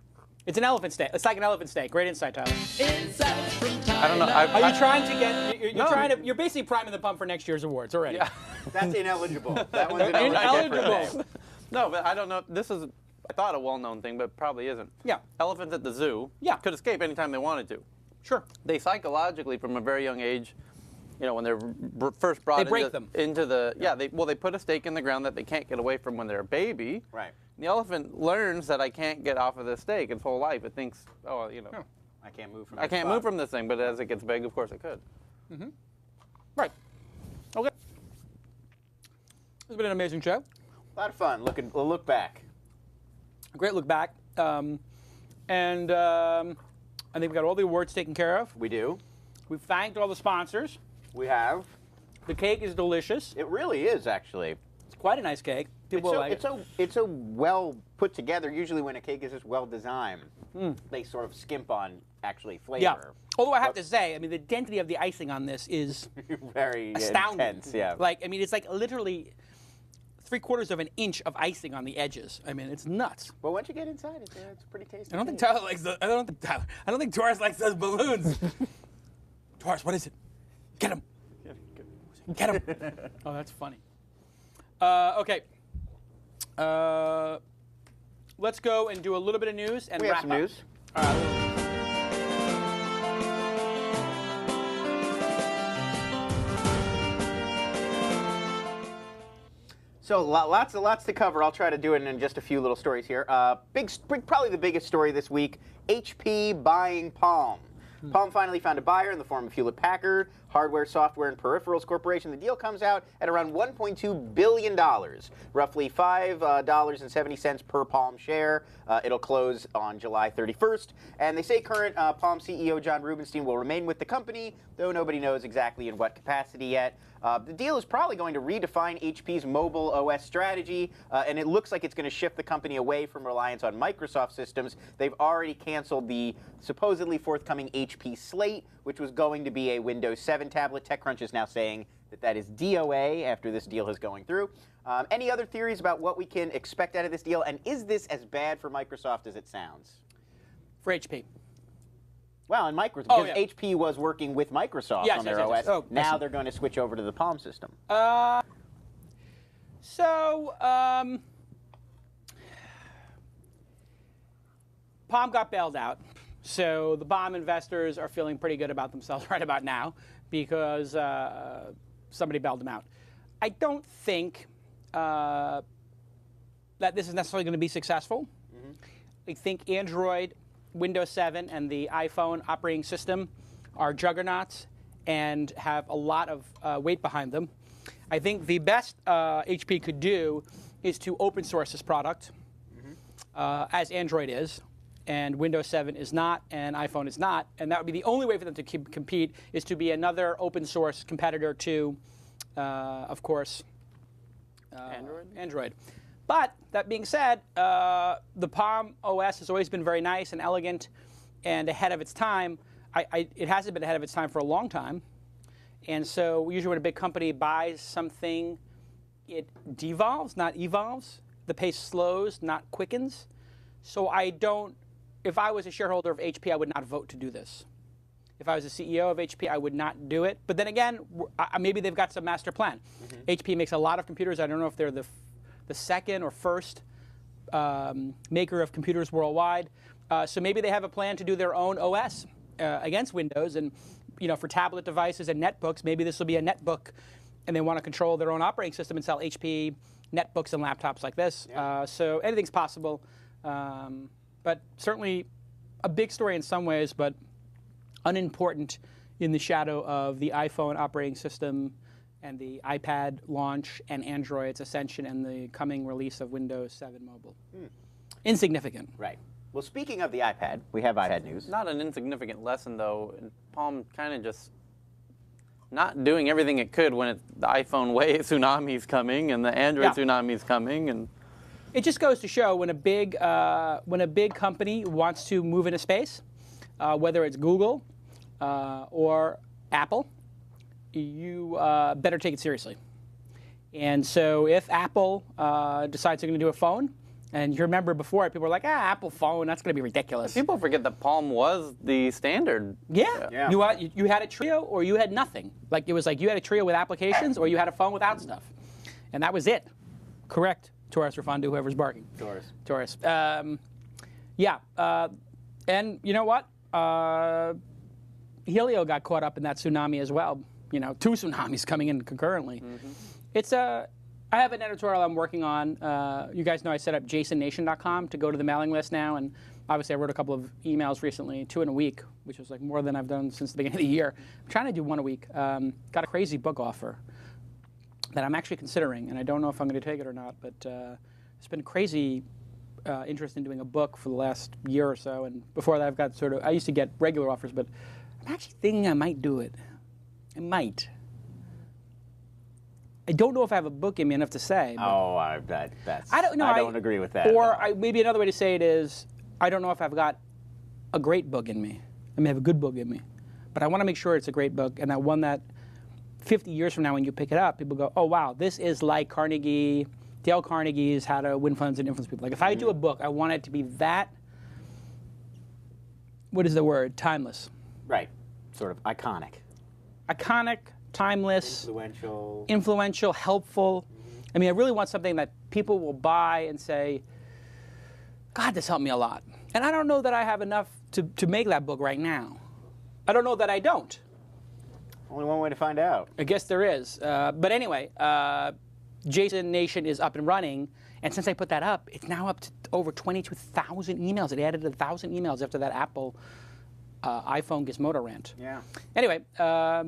It's an elephant steak. It's like an elephant steak. Great insight, Tyler. I don't know. Are you trying to get? You're basically priming the pump for next year's awards already. Yeah. That's ineligible. That one's ineligible. No, but I don't know. This is, I thought, a well-known thing, but probably isn't. Yeah. Elephants at the zoo could escape anytime they wanted to. Sure. They psychologically, from a very young age, when they're first brought They break into the they put a stake in the ground that they can't get away from when they're a baby. Right. The elephant learns that I can't get off of this stake its whole life. It thinks, I can't move from. I can't move from this thing. But as it gets big, of course it could. Mm-hmm. Right. Okay. It's been an amazing show. A lot of fun. Look back. A great look back. I think we got all the awards taken care of. We do. We've thanked all the sponsors. We have. The cake is delicious. It really is, actually. It's quite a nice cake. It's so well put together. Usually when a cake is just well designed, they sort of skimp on actually flavor. Yeah. Although I have to say, the density of the icing on this is very astounding. Intense, yeah. It's like literally 3/4 of an inch of icing on the edges. It's nuts. Well, once you get inside, it's pretty tasty. I don't think Tyler likes I don't think Taurus likes those balloons. Taurus, what is it? Get him. Get him. Oh, that's funny. Okay. Let's go and do a little bit of news and We wrap have some up. news. So lots to cover. I'll try to do it in just a few little stories here. Probably the biggest story this week, HP buying Palm. Palm finally found a buyer in the form of Hewlett-Packard, Hardware, Software, and Peripherals Corporation. The deal comes out at around $1.2 billion, roughly $5.70 per Palm share. It'll close on July 31st. And they say current Palm CEO John Rubinstein will remain with the company, though nobody knows exactly in what capacity yet. The deal is probably going to redefine HP's mobile OS strategy, and it looks like it's going to shift the company away from reliance on Microsoft systems. They've already canceled the supposedly forthcoming HP Slate, which was going to be a Windows 7 tablet. TechCrunch is now saying that that is DOA after this deal is going through. Any other theories about what we can expect out of this deal, and is this as bad for Microsoft as it sounds? For HP. Well, and Microsoft, because HP was working with Microsoft on their OS. Oh, now they're going to switch over to the Palm system. Palm got bailed out. So the Palm investors are feeling pretty good about themselves right about now because somebody bailed them out. I don't think that this is necessarily going to be successful. I think Android, Windows 7, and the iPhone operating system are juggernauts and have a lot of weight behind them. I think the best HP could do is to open source this product, as Android is, and Windows 7 is not, and iPhone is not. And that would be the only way for them to compete, is to be another open source competitor to, of course, Android. But that being said, the Palm OS has always been very nice and elegant and ahead of its time. It hasn't been ahead of its time for a long time. And so usually when a big company buys something, it devolves, not evolves. The pace slows, not quickens. So if I was a shareholder of HP, I would not vote to do this. If I was a CEO of HP, I would not do it. But then again, maybe they've got some master plan. HP makes a lot of computers. I don't know if they're the second or first maker of computers worldwide. So maybe they have a plan to do their own OS against Windows. And for tablet devices and netbooks, maybe this will be a netbook, and they want to control their own operating system and sell HP netbooks and laptops like this. Yeah. So anything's possible. But certainly a big story in some ways, but unimportant in the shadow of the iPhone operating system and the iPad launch and Android's ascension and the coming release of Windows 7 Mobile. Insignificant. Right. Well, speaking of the iPad, we have iPad news. Not an insignificant lesson, though. Palm kind of just not doing everything it could when the iPhone tsunami's coming and the Android tsunami's coming. And it just goes to show when a big company wants to move into space, whether it's Google or Apple, you better take it seriously. And so if Apple decides they're going to do a phone, and you remember before, people were like, Apple phone, that's going to be ridiculous. People forget that Palm was the standard. Yeah. You had a Trio or you had nothing. Like it was like you had a Trio with applications or you had a phone without stuff. And that was it. Correct, Taurus Rafondu, whoever's barking. Taurus. And you know what? Helio got caught up in that tsunami as well. Two tsunamis coming in concurrently. I have an editorial I'm working on. You guys know I set up jasonnation.com to go to the mailing list now, and obviously I wrote a couple of emails recently, 2 in a week, which was like more than I've done since the beginning of the year. I'm trying to do 1 a week. Got a crazy book offer that I'm actually considering, and I don't know if I'm going to take it or not, but it's been crazy interest in doing a book for the last year or so, and before that I've got I used to get regular offers, but I'm actually thinking I might do it. I might. I don't know if I have a book in me enough to say. I don't agree with that. Or maybe another way to say it is, I don't know if I've got a great book in me. I may have a good book in me. But I want to make sure it's a great book, and that one that 50 years from now when you pick it up, people go, oh, wow, this is like Dale Carnegie's How to Win Funds and Influence People. Like if I do a book, I want it to be that, what is the word, timeless. Right, sort of iconic. Iconic, timeless, influential, helpful. I mean, I really want something that people will buy and say, God, this helped me a lot. And I don't know that I have enough to make that book right now. I don't know that I don't. Only one way to find out. I guess there is. But anyway, Jason Nation is up and running. And since I put that up, it's now up to over 22,000 emails. It added 1,000 emails after that Apple iPhone Gizmodo rant. Yeah. Anyway, what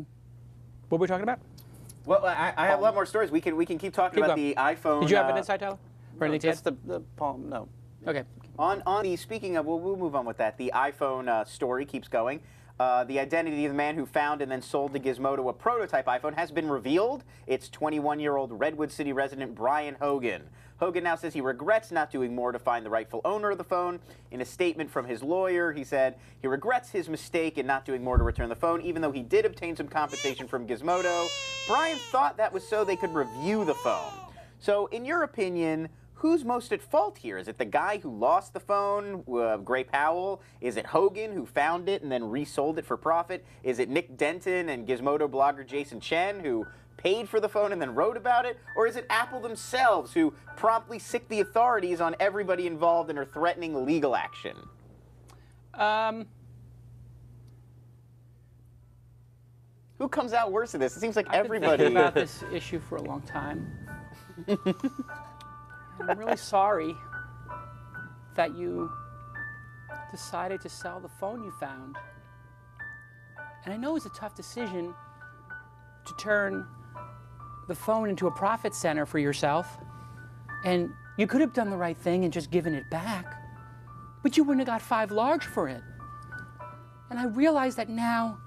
were we talking about? Well, I have a lot more stories. We can keep talking about the iPhone. Did you have an insight, Tyler? Or anything Just the Palm, no. Okay. On the, speaking of, we'll move on with that. The iPhone story keeps going. The identity of the man who found and then sold to Gizmodo a prototype iPhone has been revealed. It's 21-year-old Redwood City resident Brian Hogan. Hogan now says he regrets not doing more to find the rightful owner of the phone. In a statement from his lawyer, he said he regrets his mistake in not doing more to return the phone, even though he did obtain some compensation from Gizmodo. Brian thought that was so they could review the phone. So, in your opinion, who's most at fault here? Is it the guy who lost the phone, Gray Powell? Is it Hogan, who found it and then resold it for profit? Is it Nick Denton and Gizmodo blogger Jason Chen, who paid for the phone and then wrote about it? Or is it Apple themselves, who promptly sick the authorities on everybody involved and are threatening legal action? Who comes out worse of this? It seems like everybody. I've been thinking about this issue for a long time. I'm really sorry that you decided to sell the phone you found. And I know it's a tough decision to turn the phone into a profit center for yourself. And you could have done the right thing and just given it back. But you wouldn't have got 5 large for it. And I realize that now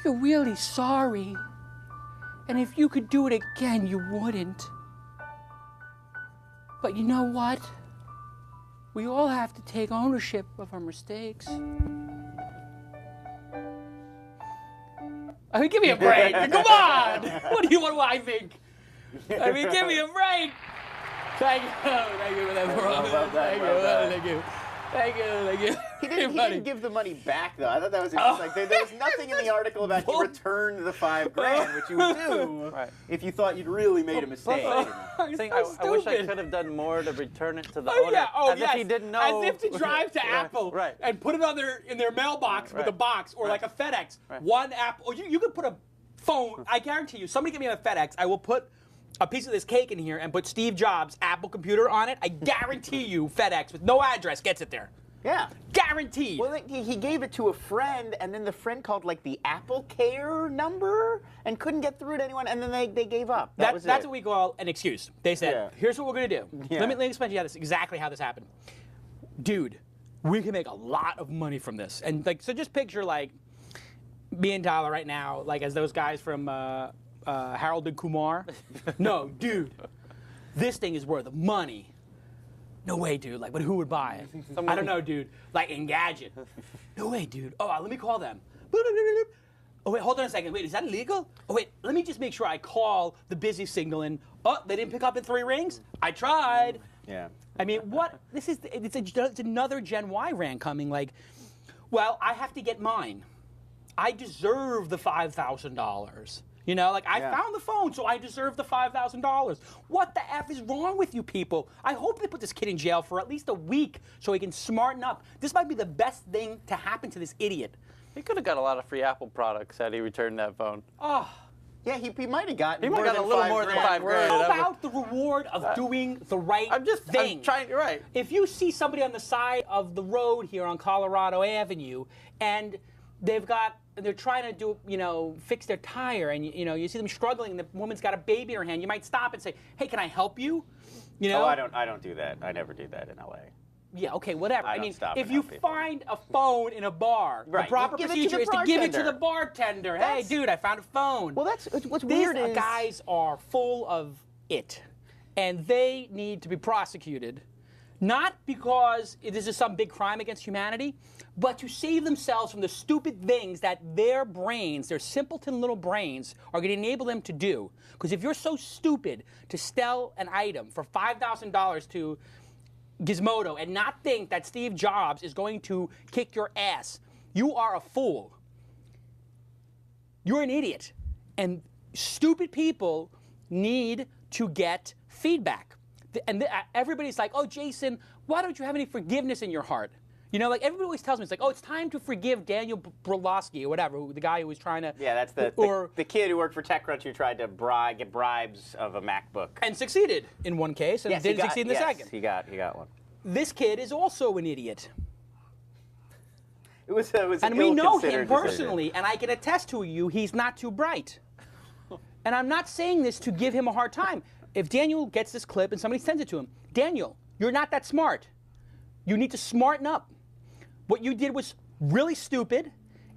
you're really sorry. And if you could do it again, you wouldn't. But you know what? We all have to take ownership of our mistakes. I mean, give me a break. Come on! What do I think? I mean, give me a break! Thank you for that, bro. Thank you. He didn't give the money back, though. I thought that was interesting. Like, there was nothing in the article about he returned the $5,000, which you would do if you thought you'd really made a mistake. I wish I could have done more to return it to the owner. As if he didn't know. As if to drive to Apple and put it in their mailbox with a box, or like a FedEx. One app, or you could put a phone. I guarantee you, somebody get me a FedEx. I will put a piece of this cake in here and put Steve Jobs' Apple computer on it. I guarantee you FedEx with no address gets it there. Yeah. Guaranteed. Well, he gave it to a friend, and then the friend called like the Apple Care number and couldn't get through to anyone, and then they gave up. That's what we call an excuse. They said, here's what we're going to do. Yeah. Let me explain to you exactly how this happened. Dude, we can make a lot of money from this. And like, so just picture like me and Tyler right now, like as those guys from Harold and Kumar. No, dude, this thing is worth money. No way, dude. Like, but who would buy it? I don't know, dude. Like Engadget. No way, dude. Oh, let me call them. Oh, wait, hold on a second. Wait, is that illegal? Oh, wait, let me just make sure I call the busy signal and, oh, they didn't pick up in 3 rings? I tried. Yeah. I mean, what? It's another Gen Y rant coming. Like, well, I have to get mine. I deserve the $5,000. You know, like, I found the phone, so I deserve the $5,000. What the F is wrong with you people? I hope they put this kid in jail for at least a week so he can smarten up. This might be the best thing to happen to this idiot. He could have got a lot of free Apple products had he returned that phone. Oh. Yeah, he might have gotten a little more than $5,000. How about the reward of doing the right thing? I'm trying, right. If you see somebody on the side of the road here on Colorado Avenue, and they're trying to do, fix their tire, and you see them struggling, and the woman's got a baby in her hand, you might stop and say, "Hey, can I help you?" Oh, I don't do that. I never do that in LA. Yeah, okay, whatever. I mean, if you find a phone in a bar, the proper procedure is to give it to the bartender. Hey, dude, I found a phone. Well, what's weird is these guys are full of it, and they need to be prosecuted. Not because this is some big crime against humanity, but to save themselves from the stupid things that their brains, their simpleton little brains, are going to enable them to do. Because if you're so stupid to sell an item for $5,000 to Gizmodo and not think that Steve Jobs is going to kick your ass, you are a fool. You're an idiot. And stupid people need to get feedback. And everybody's like, oh, Jason, why don't you have any forgiveness in your heart? You know, like everybody always tells me, it's like, oh, it's time to forgive Daniel Brolowski or whatever, the guy who was trying to. Yeah, that's the kid who worked for TechCrunch who tried to get bribes of a MacBook. And succeeded in one case, and didn't succeed in the second. He got one. This kid is also an idiot. It was and we know him personally, and I can attest to you, he's not too bright. And I'm not saying this to give him a hard time. If Daniel gets this clip and somebody sends it to him, Daniel, you're not that smart. You need to smarten up. What you did was really stupid,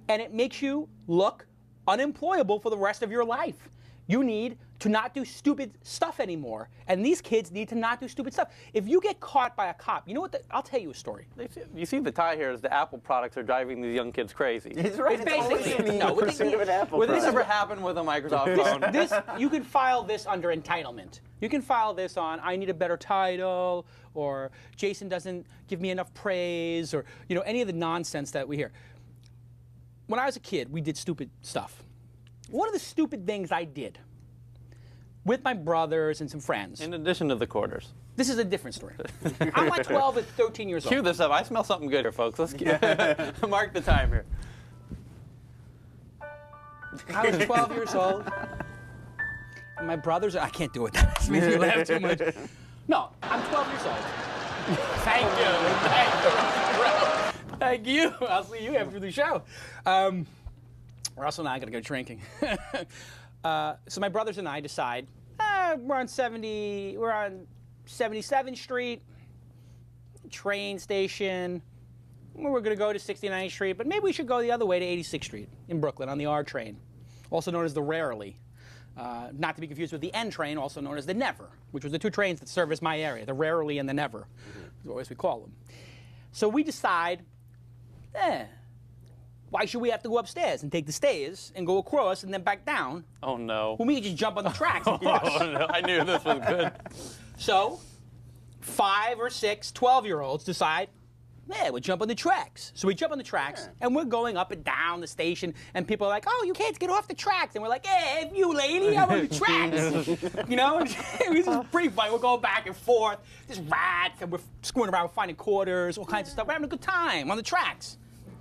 and it makes you look unemployable for the rest of your life. You need to not do stupid stuff anymore. And these kids need to not do stupid stuff. If you get caught by a cop, you know what? I'll tell you a story. You see the tie here is the Apple products are driving these young kids crazy. It's right. It's basically no. Pursuit of an Apple. Would this ever happen with a Microsoft phone? You can file this under entitlement. You can file this on I need a better title, or Jason doesn't give me enough praise, or any of the nonsense that we hear. When I was a kid, we did stupid stuff. One of the stupid things I did with my brothers and some friends. In addition to the quarters. This is a different story. I'm like 12 and 13 years old. Cue this up. I smell something good here, folks. Let's mark the time here. I was 12 years old. And my brothers, I can't do it. That makes me laugh too much. No, I'm 12 years old. Thank you. Thank you. I'll see you after the show. We're also not going to go drinking. So my brothers and I decide we're on 77th Street, train station. We're going to go to 69th Street, but maybe we should go the other way to 86th Street in Brooklyn on the R train, also known as the Rarely. Not to be confused with the N train, also known as the Never, which was the two trains that service my area, the Rarely and the Never, as we call them. So we decide, why should we have to go upstairs and take the stairs and go across and then back down? Oh, no. When we could just jump on the tracks and Oh, no. I knew this was good. So 5 or 6 12-year-olds decide, we'll jump on the tracks. So we jump on the tracks, and we're going up and down the station, and people are like, oh, you kids, get off the tracks. And we're like, hey, you lady, I'm on the tracks. This is pretty funny. We're going back and forth. There's rats, and we're screwing around, we're finding quarters, all kinds of stuff. We're having a good time on the tracks.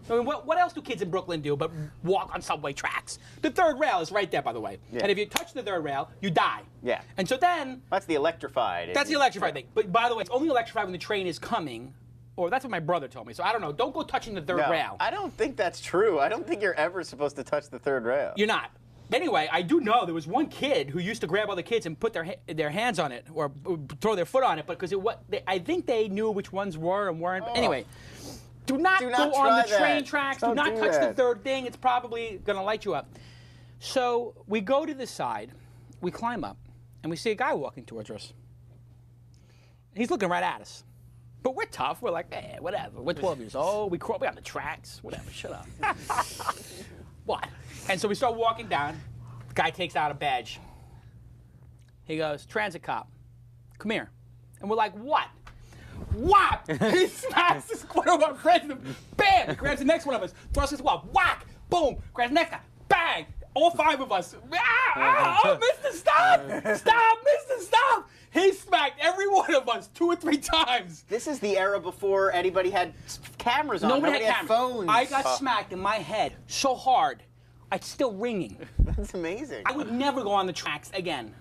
I mean, what else do kids in Brooklyn do but walk on subway tracks? The third rail is right there, by the way. Yeah. And if you touch the third rail, you die. Yeah. And so then... That's the electrified. That's the electrified thing. But by the way, it's only electrified when the train is coming. Or that's what my brother told me. So I don't know. Don't go touching the third rail. I don't think that's true. I don't think you're ever supposed to touch the third rail. You're not. Anyway, I do know there was one kid who used to grab other kids and put their hands on it or throw their foot on it, because I think they knew which ones were and weren't. But anyway... Do not go on the train tracks. Do not touch the third thing. It's probably going to light you up. So we go to the side, we climb up, and we see a guy walking towards us. He's looking right at us. But we're tough. We're like, whatever. We're 12 years old. We're on the tracks. Whatever. Shut up. What? And so we start walking down. The guy takes out a badge. He goes, transit cop, come here. And we're like, what? Whack! He smacks this one of our friends. Bam! He grabs the next one of us. Thrusts his wall. Whack! Boom! Grabs the next guy. Bang! All 5 of us. Oh, Mr. Stop! Stop! Mr. Stop! He smacked every one of us 2 or 3 times. This is the era before anybody had cameras on. Nobody had phones. I got smacked in my head so hard, it's still ringing. That's amazing. I would never go on the tracks again.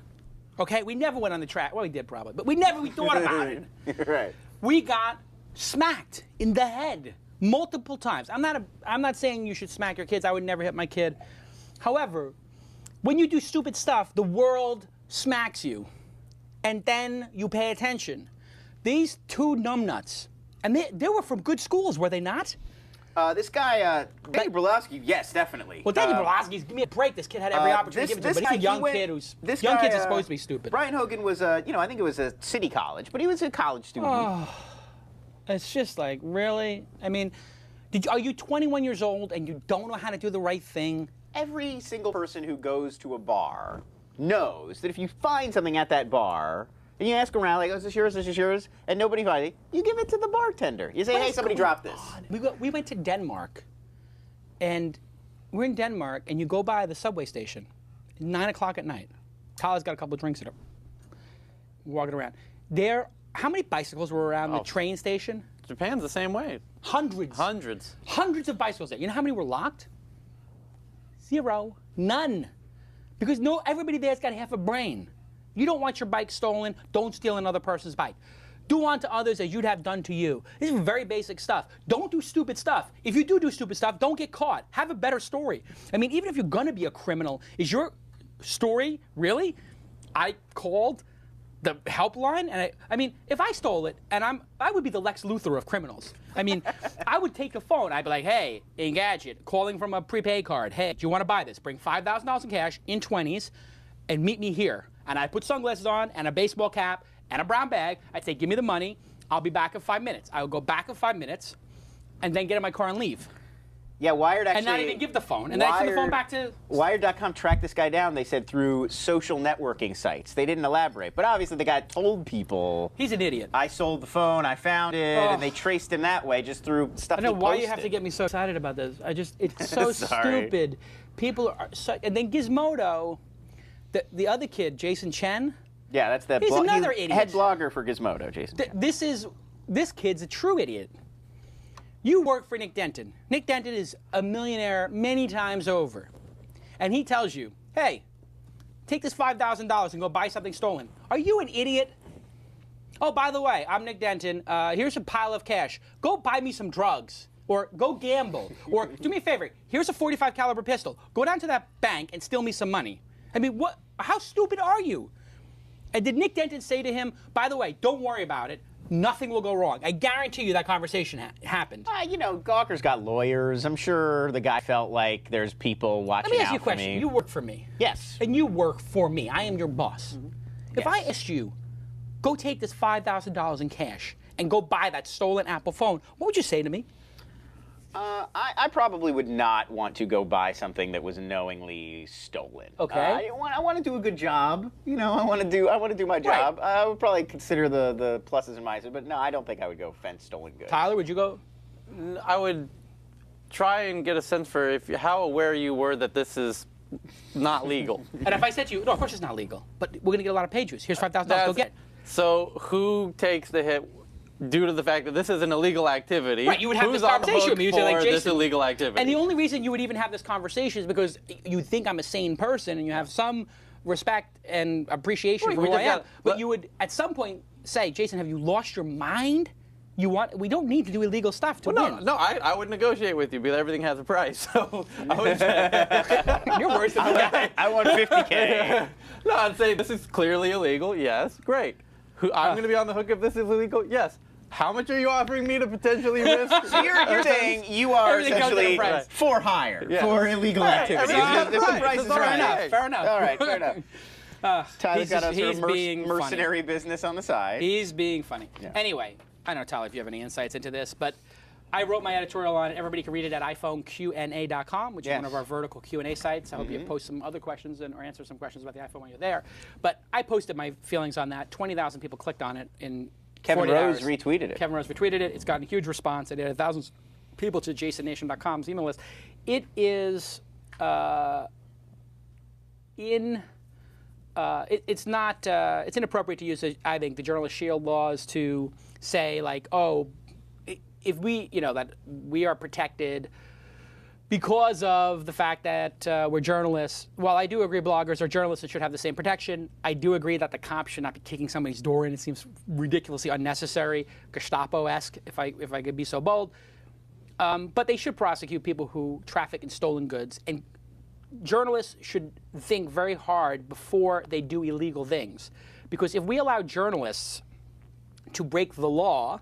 Okay? We never went on the track. Well, we did probably, but we thought about it. Right. We got smacked in the head multiple times. I'm not saying you should smack your kids. I would never hit my kid. However, when you do stupid stuff, the world smacks you, and then you pay attention. These 2 numbnuts, and they were from good schools, were they not? This guy, Daniel Brolowski, yes, definitely. Well, Daniel Brolowski's, give me a break. This kid had every opportunity to give it to him, but he's a young kid who's... Young kids are supposed to be stupid. Brian Hogan was I think it was a city college, but he was a college student. Oh, it's just like, really? I mean, are you 21 years old and you don't know how to do the right thing? Every single person who goes to a bar knows that if you find something at that bar, and you ask around, like, oh, is this yours, and nobody finds it, you give it to the bartender. You say, hey, somebody dropped this. We went to Denmark, and we're in Denmark, and you go by the subway station, 9 o'clock at night. Tyler's got a couple of drinks at him. Walking around. How many bicycles were around the train station? Japan's the same way. Hundreds. Hundreds. Hundreds of bicycles there. You know how many were locked? 0. None. Because everybody there's got half a brain. You don't want your bike stolen, don't steal another person's bike. Do unto others as you'd have done to you. This is very basic stuff. Don't do stupid stuff. If you do stupid stuff, don't get caught. Have a better story. I mean, even if you're going to be a criminal, is your story really? I called the helpline, and I mean, if I stole it, and I would be the Lex Luthor of criminals. I mean, I would take the phone. I'd be like, hey, Engadget, calling from a prepaid card. Hey, do you want to buy this? Bring $5,000 in cash in 20s, and meet me here. And I'd put sunglasses on and a baseball cap and a brown bag. I'd say, give me the money. I'll be back in 5 minutes. I would go back in 5 minutes and then get in my car and leave. Yeah, Wired actually... And not even give the phone. And then I send the phone back to... Wired.com tracked this guy down, they said, through social networking sites. They didn't elaborate. But obviously the guy told people... He's an idiot. I sold the phone, I found it, and they traced him that way just through stuff I know he why posted. you have to get me so excited about this. It's so Sorry. stupid. People are... And then Gizmodo, the other kid, Jason Chen... Yeah, that's the He's another idiot. Head blogger for Gizmodo, Jason. This kid's a true idiot. You work for Nick Denton. Nick Denton is a millionaire many times over. And he tells you, hey, take this $5,000 and go buy something stolen. Are you an idiot? Oh, by the way, I'm Nick Denton. Here's a pile of cash. Go buy me some drugs. Or go gamble. Or do me a favor. Here's a .45 caliber pistol. Go down to that bank and steal me some money. I mean, how stupid are you? And did Nick Denton say to him, by the way, don't worry about it. Nothing will go wrong. I guarantee you that conversation happened. You know, Gawker's got lawyers. I'm sure the guy felt like there's people watching out for me. Let me ask you a question. You work for me. Yes. And you work for me. I am your boss. Mm-hmm. If I asked you, go take this $5,000 in cash and go buy that stolen Apple phone, what would you say to me? I probably would not want to go buy something that was knowingly stolen. Okay. I want to do a good job. You know, I want to do my job. Right. I would probably consider the pluses and minuses, but no, I don't think I would go fence stolen goods. Tyler, would you go? I would try and get a sense for how aware you were that this is not legal. And if I said to you, no, of course it's not legal, but we're going to get a lot of page views. Here's $5,000. Go get it. So who takes the hit due to the fact that this is an illegal activity? Right, you would have Who's this conversation with me. You'd say, like, for Jason, this illegal activity? And the only reason you would even have this conversation is because you think I'm a sane person and you have some respect and appreciation for who I am. But you would, at some point, say, Jason, have you lost your mind? We don't need to do illegal stuff to win. No, I would negotiate with you because everything has a price. So I would say, you're worse than the guy. I want $50K. No, I'd say this is clearly illegal. Yes, great. I'm going to be on the hook if this is illegal. Yes. How much are you offering me to potentially risk? So you're saying you are essentially for hire, for illegal activity. Fair enough. All right, fair enough. Tyler's got a sort of mercenary business on the side. He's being funny. Yeah. Anyway, I don't know, Tyler, if you have any insights into this, but I wrote my editorial on it. Everybody can read it at iPhoneQNA.com, which is one of our vertical Q&A sites. I hope you post some other questions or answer some questions about the iPhone while you're there. But I posted my feelings on that. 20,000 people clicked on it in Kevin 40 Rose hours. retweeted it. Kevin Rose retweeted it. It's gotten a huge response. It added thousands of people to jasonnation.com's email list. It is it's inappropriate to use, I think, the journalist shield laws to say, like, oh, if that we are protected because of the fact that we're journalists. While I do agree bloggers are journalists and should have the same protection, I do agree that the cops should not be kicking somebody's door in. It seems ridiculously unnecessary, Gestapo-esque, if I could be so bold. But they should prosecute people who traffic in stolen goods. And journalists should think very hard before they do illegal things. Because if we allow journalists to break the law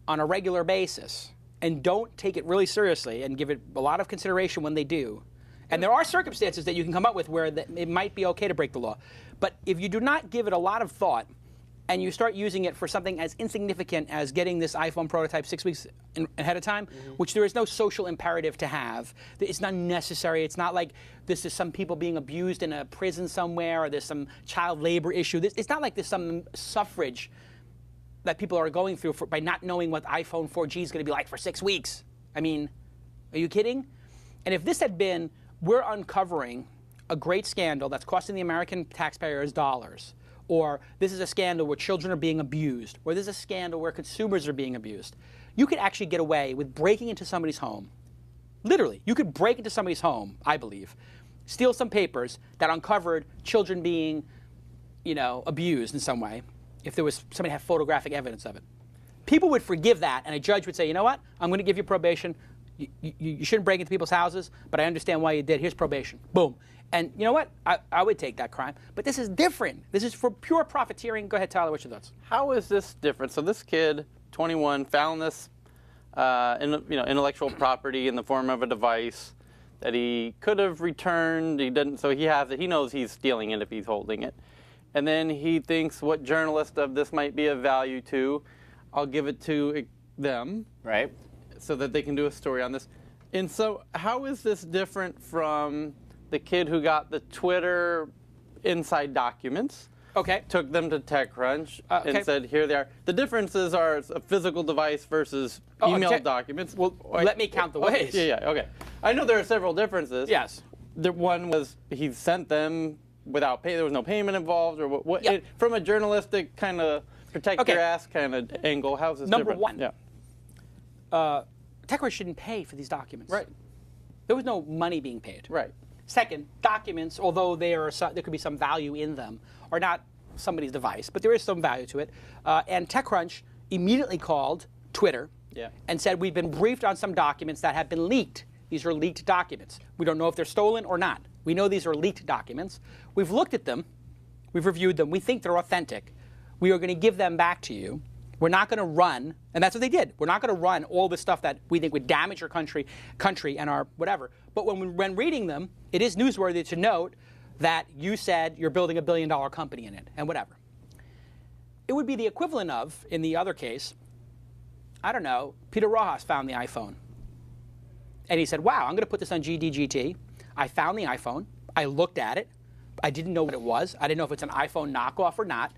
on a regular basis and don't take it really seriously and give it a lot of consideration when they do, and there are circumstances that you can come up with where it might be okay to break the law, but if you do not give it a lot of thought and you start using it for something as insignificant as getting this iPhone prototype 6 weeks ahead of time, which there is no social imperative to have. It's not necessary. It's not like this is some people being abused in a prison somewhere or there's some child labor issue. It's not like there's some suffrage that people are going through by not knowing what iPhone 4G is going to be like for 6 weeks. I mean, are you kidding? And if this had been, we're uncovering a great scandal that's costing the American taxpayers dollars, or this is a scandal where children are being abused, or this is a scandal where consumers are being abused, you could actually get away with breaking into somebody's home. Literally, you could break into somebody's home, I believe, steal some papers that uncovered children being, abused in some way, if there was somebody had photographic evidence of it. People would forgive that, and a judge would say, you know what, I'm going to give you probation. You shouldn't break into people's houses, but I understand why you did. Here's probation. Boom. And you know what? I would take that crime. But this is different. This is for pure profiteering. Go ahead, Tyler. What's your thoughts? How is this different? So this kid, 21, found this intellectual property in the form of a device that he could have returned. He didn't, so he has it. He knows he's stealing it if he's holding it. And then he thinks, what journalist of this might be of value to? I'll give it to them. Right. So that they can do a story on this. And so how is this different from the kid who got the Twitter inside documents? Okay. Took them to TechCrunch and said, here they are. The differences are a physical device versus email documents. Well, let me count the ways. Okay. I know there are several differences. Yes. The one was he sent them without pay. There was no payment involved, or what? Yep. From a journalistic kind of protect your ass kind of angle. How's this Number different? one. Yeah. TechCrunch shouldn't pay for these documents. Right. There was no money being paid. Right. Second, documents, although there could be some value in them, are not somebody's device, but there is some value to it. And TechCrunch immediately called Twitter and said, we've been briefed on some documents that have been leaked. These are leaked documents. We don't know if they're stolen or not. We know these are leaked documents. We've looked at them. We've reviewed them. We think they're authentic. We are going to give them back to you. We're not going to run, and that's what they did. We're not going to run all the stuff that we think would damage our country and our whatever. But when reading them, it is newsworthy to note that you said you're building $1 billion company in it, and whatever. It would be the equivalent of, in the other case, I don't know, Peter Rojas found the iPhone. And he said, wow, I'm going to put this on GDGT. I found the iPhone. I looked at it. I didn't know what it was. I didn't know if it's an iPhone knockoff or not.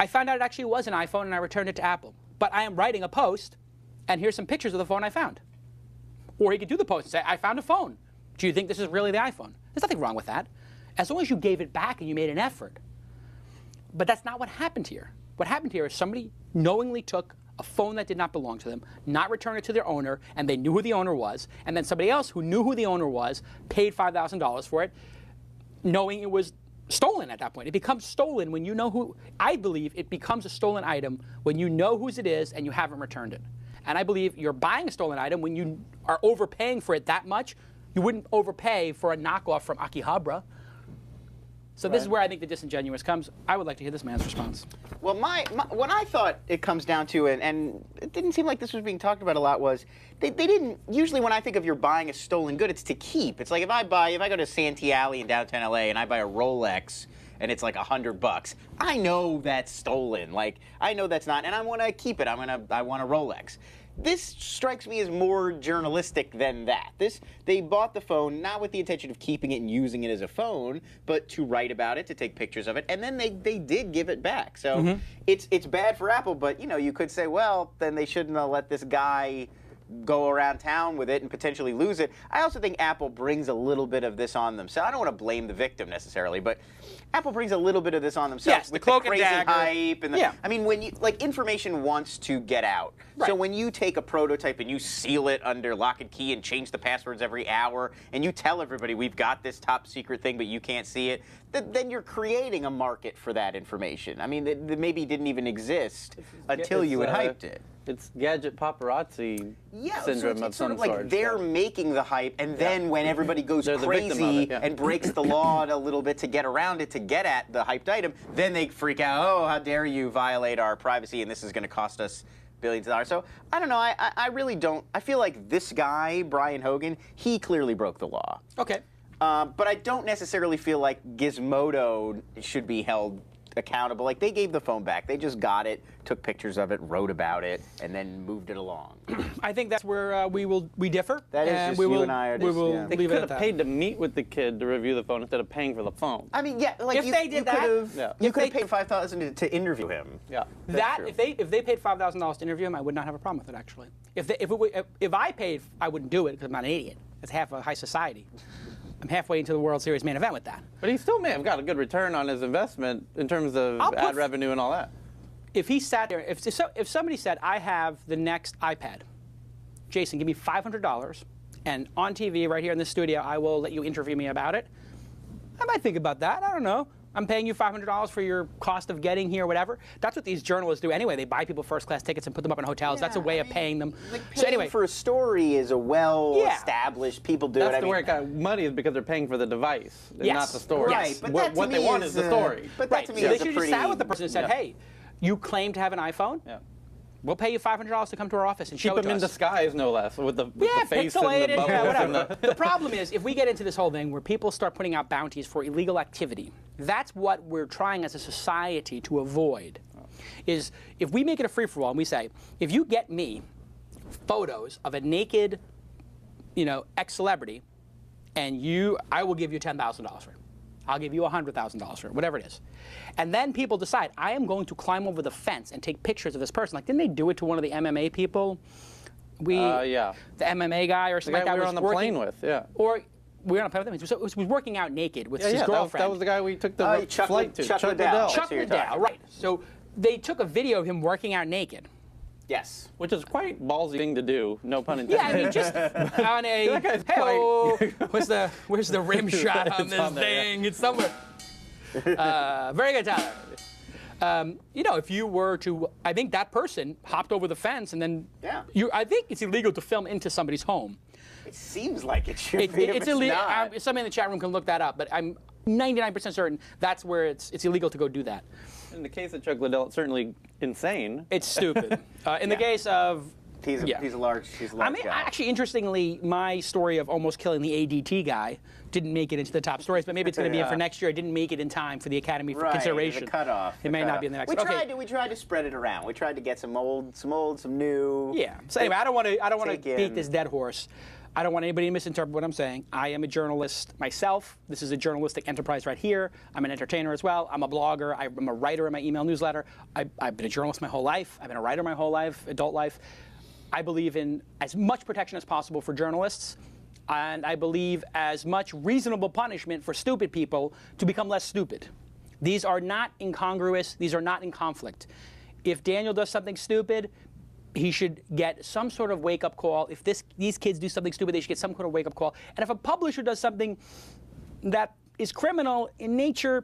I found out it actually was an iPhone, and I returned it to Apple. But I am writing a post, and here's some pictures of the phone I found. Or he could do the post and say, I found a phone. Do you think this is really the iPhone? There's nothing wrong with that, as long as you gave it back and you made an effort. But that's not what happened here. What happened here is somebody knowingly took a phone that did not belong to them, not returned it to their owner, and they knew who the owner was, and then somebody else who knew who the owner was paid $5,000 for it, knowing it was stolen at that point. It becomes stolen when you know who. I believe it becomes a stolen item when you know whose it is and you haven't returned it. And I believe you're buying a stolen item when you are overpaying for it that much. You wouldn't overpay for a knockoff from Akihabara. So this is where I think the disingenuous comes. I would like to hear this man's response. Well, what I thought it comes down to, and it didn't seem like this was being talked about a lot, was they didn't, usually when I think of you're buying a stolen good, it's to keep. It's like if I go to Santee Alley in downtown LA and I buy a Rolex and it's like $100, I know that's stolen. Like, I know that's not, and I want to keep it. I want a Rolex. This strikes me as more journalistic than that. They bought the phone not with the intention of keeping it and using it as a phone, but to write about it, to take pictures of it, and then they did give it back. So it's bad for Apple, but you could say, well, then they shouldn't have let this guy go around town with it and potentially lose it. I also think Apple brings a little bit of this on themselves. I don't want to blame the victim necessarily, but Apple brings a little bit of this on themselves. Yes, with the cloak and crazy dagger hype and Yeah. I mean, when you information wants to get out. Right. So when you take a prototype and you seal it under lock and key and change the passwords every hour, and you tell everybody we've got this top secret thing, but you can't see it, then you're creating a market for that information. I mean, that maybe didn't even exist until you had hyped it. It's gadget paparazzi syndrome of some like sort. they're making the hype, and then when everybody goes They're the victim of crazy it, and breaks the law a little bit to get around it, to get at the hyped item, then they freak out. Oh, how dare you violate our privacy, and this is going to cost us billions of dollars. So I don't know. I really don't. I feel like this guy, Brian Hogan, he clearly broke the law. Okay. But I don't necessarily feel like Gizmodo should be held accountable. Like, they gave the phone back. They just got it, took pictures of it, wrote about it, and then moved it along. I think that's where we differ. That is and just we you will, and I are we just, will yeah. They leave it could at have that. paid to meet with the kid to review the phone instead of paying for the phone. I mean, yeah, like If they did that, you could have paid $5,000 to interview him. Yeah. If they paid $5,000 to interview him, I would not have a problem with it, actually. If I paid, I wouldn't do it because I'm not an idiot. It's half a high society. I'm halfway into the World Series main event with that. But he still may have got a good return on his investment in terms of ad revenue and all that. If he sat there, if somebody said, I have the next iPad, Jason, give me $500, and on TV right here in the studio, I will let you interview me about it, I might think about that. I don't know. I'm paying you $500 for your cost of getting here, whatever. That's what these journalists do anyway. They buy people first-class tickets and put them up in hotels. That's a way of paying them. Like So anyway, for a story is a well-established. People do That's it. the way it got money is because they're paying for the device, and Yes. not the story. Right, but that to what they me want is, is the story. But that right. to me So they is a should pretty. just sat with the person and said, hey, you claim to have an iPhone? Yeah. We'll pay you $500 to come to our office and Keep show it them to in us. disguise, no less, with the face and pixelated, the bubbles. whatever. The problem is, if we get into this whole thing where people start putting out bounties for illegal activity, that's what we're trying as a society to avoid. Is if we make it a free-for-all and we say, if you get me photos of a naked, ex-celebrity, and I will give you $10,000 for it. I'll give you $100,000 for it, whatever it is. And then people decide, I am going to climb over the fence and take pictures of this person. Like, didn't they do it to one of the MMA people? Yeah. The MMA guy or something like that. we were on the plane with, yeah. Or we were on a plane with him. So it was working out naked with his Yeah, girlfriend. that was the guy we took the flight to. Chuck Liddell. Chuck Liddell, right. So they took a video of him working out naked. Yes. Which is quite ballsy thing to do, no pun intended. Yeah, I mean, just on a, That guy's hey, where's the rim shot on It's this on there, thing? It's somewhere. Very good, Tyler. If you were to, I think that person hopped over the fence and then, I think it's illegal to film into somebody's home. It seems like it should be. It's illegal. Not. Somebody in the chat room can look that up, but I'm 99% certain that's where it's illegal to go do that. In the case of Chuck Liddell, it's certainly insane. It's stupid. In the case of He's a large I mean, guy. actually, interestingly, my story of almost killing the ADT guy didn't make it into the top stories, but maybe it's going to be in for next year. I didn't make it in time for the Academy for consideration. The cutoff. It may not be in the next. We tried to spread it around. We tried to get some old, some new. Yeah. So anyway, I don't want to beat this dead horse. I don't want anybody to misinterpret what I'm saying. I am a journalist myself. This is a journalistic enterprise right here. I'm an entertainer as well. I'm a blogger. I'm a writer in my email newsletter. I've been a journalist my whole life. I've been a writer my whole life, adult life. I believe in as much protection as possible for journalists, and I believe as much reasonable punishment for stupid people to become less stupid. These are not incongruous. These are not in conflict. If Daniel does something stupid, he should get some sort of wake-up call. If these kids do something stupid, they should get some sort of wake-up call. And if a publisher does something that is criminal in nature,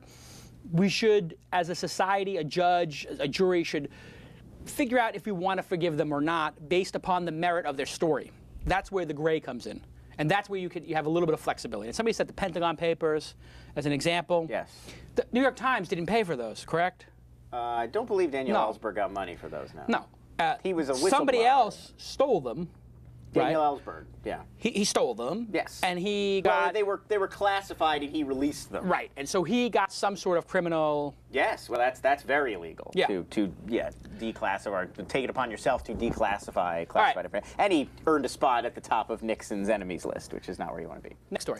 we should, as a society, a judge, a jury, should figure out if we want to forgive them or not based upon the merit of their story. That's where the gray comes in. And that's where you have a little bit of flexibility. And somebody said the Pentagon Papers as an example. Yes. The New York Times didn't pay for those, correct? I don't believe Daniel Ellsberg got money for those now. No. He was a whistleblower. Somebody else stole them. Daniel right? Ellsberg, yeah. He stole them. Yes. And he got... Well, they were classified and he released them. Right. And so he got some sort of criminal... Yes. Well, that's very illegal. Yeah. To declassify, or to take it upon yourself to declassify classified information. And he earned a spot at the top of Nixon's enemies list, which is not where you want to be. Next story.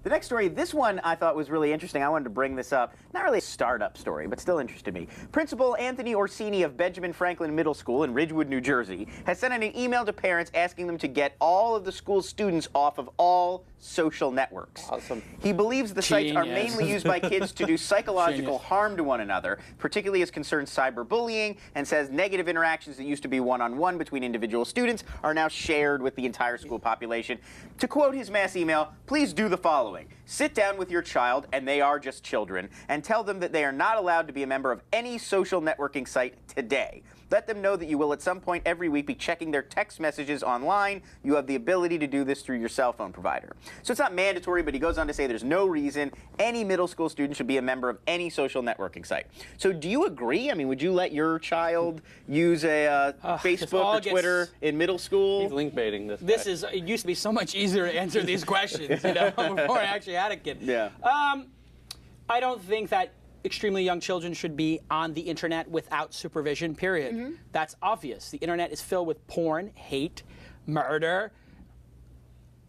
The next story, this one I thought was really interesting. I wanted to bring this up. Not really a startup story, but still interested me. Principal Anthony Orsini of Benjamin Franklin Middle School in Ridgewood, New Jersey, has sent out an email to parents asking them to get all of the school's students off of all social networks. Awesome. He believes the sites are Genius. mainly used by kids to do psychological Genius. harm to one another, particularly as concerns cyberbullying, and says negative interactions that used to be one-on-one between individual students are now shared with the entire school population. To quote his mass email, please do the following. Sit down with your child, and they are just children, and tell them that they are not allowed to be a member of any social networking site today. Let them know that you will at some point every week be checking their text messages online. You have the ability to do this through your cell phone provider. So it's not mandatory, but he goes on to say there's no reason any middle school student should be a member of any social networking site. So do you agree? I mean, would you let your child use a Facebook or Twitter in middle school? He's link baiting this. This is, it used to be so much easier to answer these questions, before I actually had a kid. Yeah. I don't think that extremely young children should be on the internet without supervision, period. Mm-hmm. That's obvious. The internet is filled with porn, hate, murder.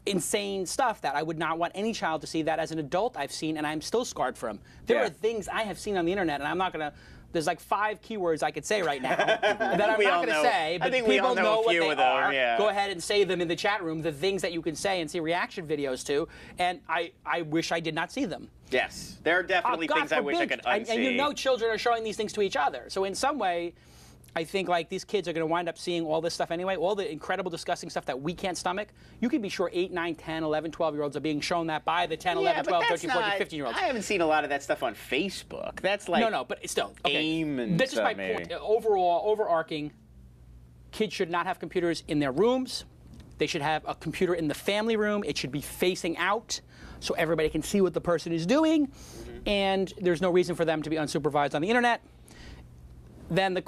insane stuff that I would not want any child to see that as an adult I've seen and I'm still scarred from. There are things I have seen on the internet and I'm not going to, there's like 5 keywords I could say right now that I'm not going to say, but people know what they are. Go ahead and say them in the chat room, the things that you can say and see reaction videos to, and I wish I did not see them. Yes, there are definitely things I wish I could unsee. And you know children are showing these things to each other. So in some way, I think like these kids are going to wind up seeing all this stuff anyway, all the incredible disgusting stuff that we can't stomach. You can be sure 8, 9, 10, 11, 12-year-olds are being shown that by the 10, 11, 12, 13, 14, 15-year-olds. I haven't seen a lot of that stuff on Facebook. That's like no, but still. Okay. AIM and That's just stuff, my point. Overall, overarching, kids should not have computers in their rooms. They should have a computer in the family room. It should be facing out so everybody can see what the person is doing. And there's no reason for them to be unsupervised on the internet. Then the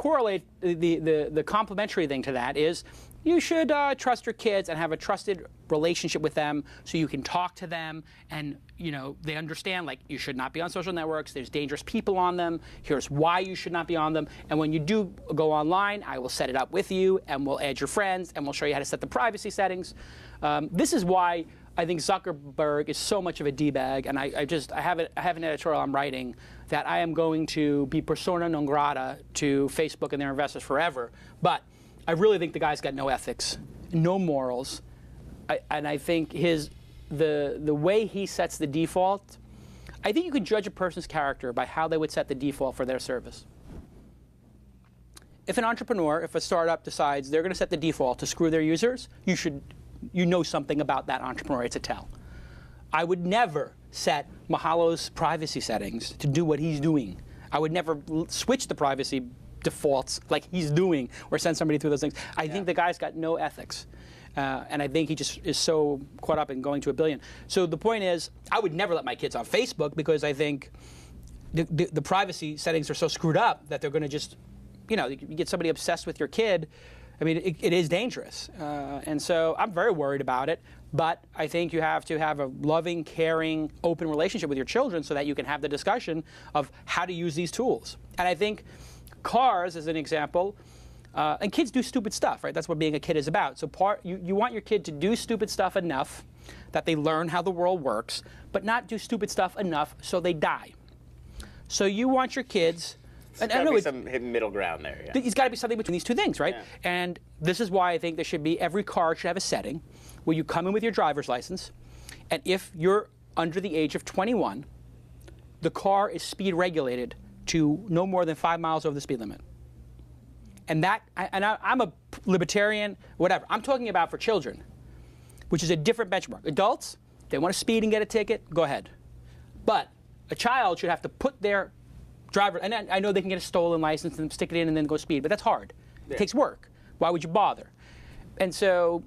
complementary thing to that is you should trust your kids and have a trusted relationship with them so you can talk to them and they understand like you should not be on social networks. There's dangerous people on them. Here's why you should not be on them. And when you do go online, I will set it up with you and we'll add your friends and we'll show you how to set the privacy settings. This is why I think Zuckerberg is so much of a D-bag, and I have an editorial I'm writing that I am going to be persona non grata to Facebook and their investors forever. But I really think the guy's got no ethics, no morals, and I think the way he sets the default, I think you can judge a person's character by how they would set the default for their service. If an entrepreneur, if a startup decides they're going to set the default to screw their users, you know something about that entrepreneur. It's a tell. I would never set Mahalo's privacy settings to do what he's doing. I would never switch the privacy defaults like he's doing or send somebody through those things. I think the guy's got no ethics. And I think he just is so caught up in going to $1 billion. So the point is, I would never let my kids on Facebook because I think the privacy settings are so screwed up that they're going to just, you get somebody obsessed with your kid. I mean, it is dangerous. And so I'm very worried about it. But I think you have to have a loving, caring, open relationship with your children so that you can have the discussion of how to use these tools. And I think cars, as an example, and kids do stupid stuff, right? That's what being a kid is about. So you want your kid to do stupid stuff enough that they learn how the world works, but not do stupid stuff enough so they die. So you want your kids... There's got to be some hidden middle ground there. Yeah. There's got to be something between these two things, right? Yeah. And this is why I think there should be, every car should have a setting where you come in with your driver's license, and if you're under the age of 21, the car is speed regulated to no more than 5 miles over the speed limit. And I'm a libertarian, whatever. I'm talking about for children, which is a different benchmark. Adults, they want to speed and get a ticket, go ahead. But a child should have to put their driver, and I know they can get a stolen license and stick it in and then go speed, but that's hard. It takes work. Why would you bother? And so,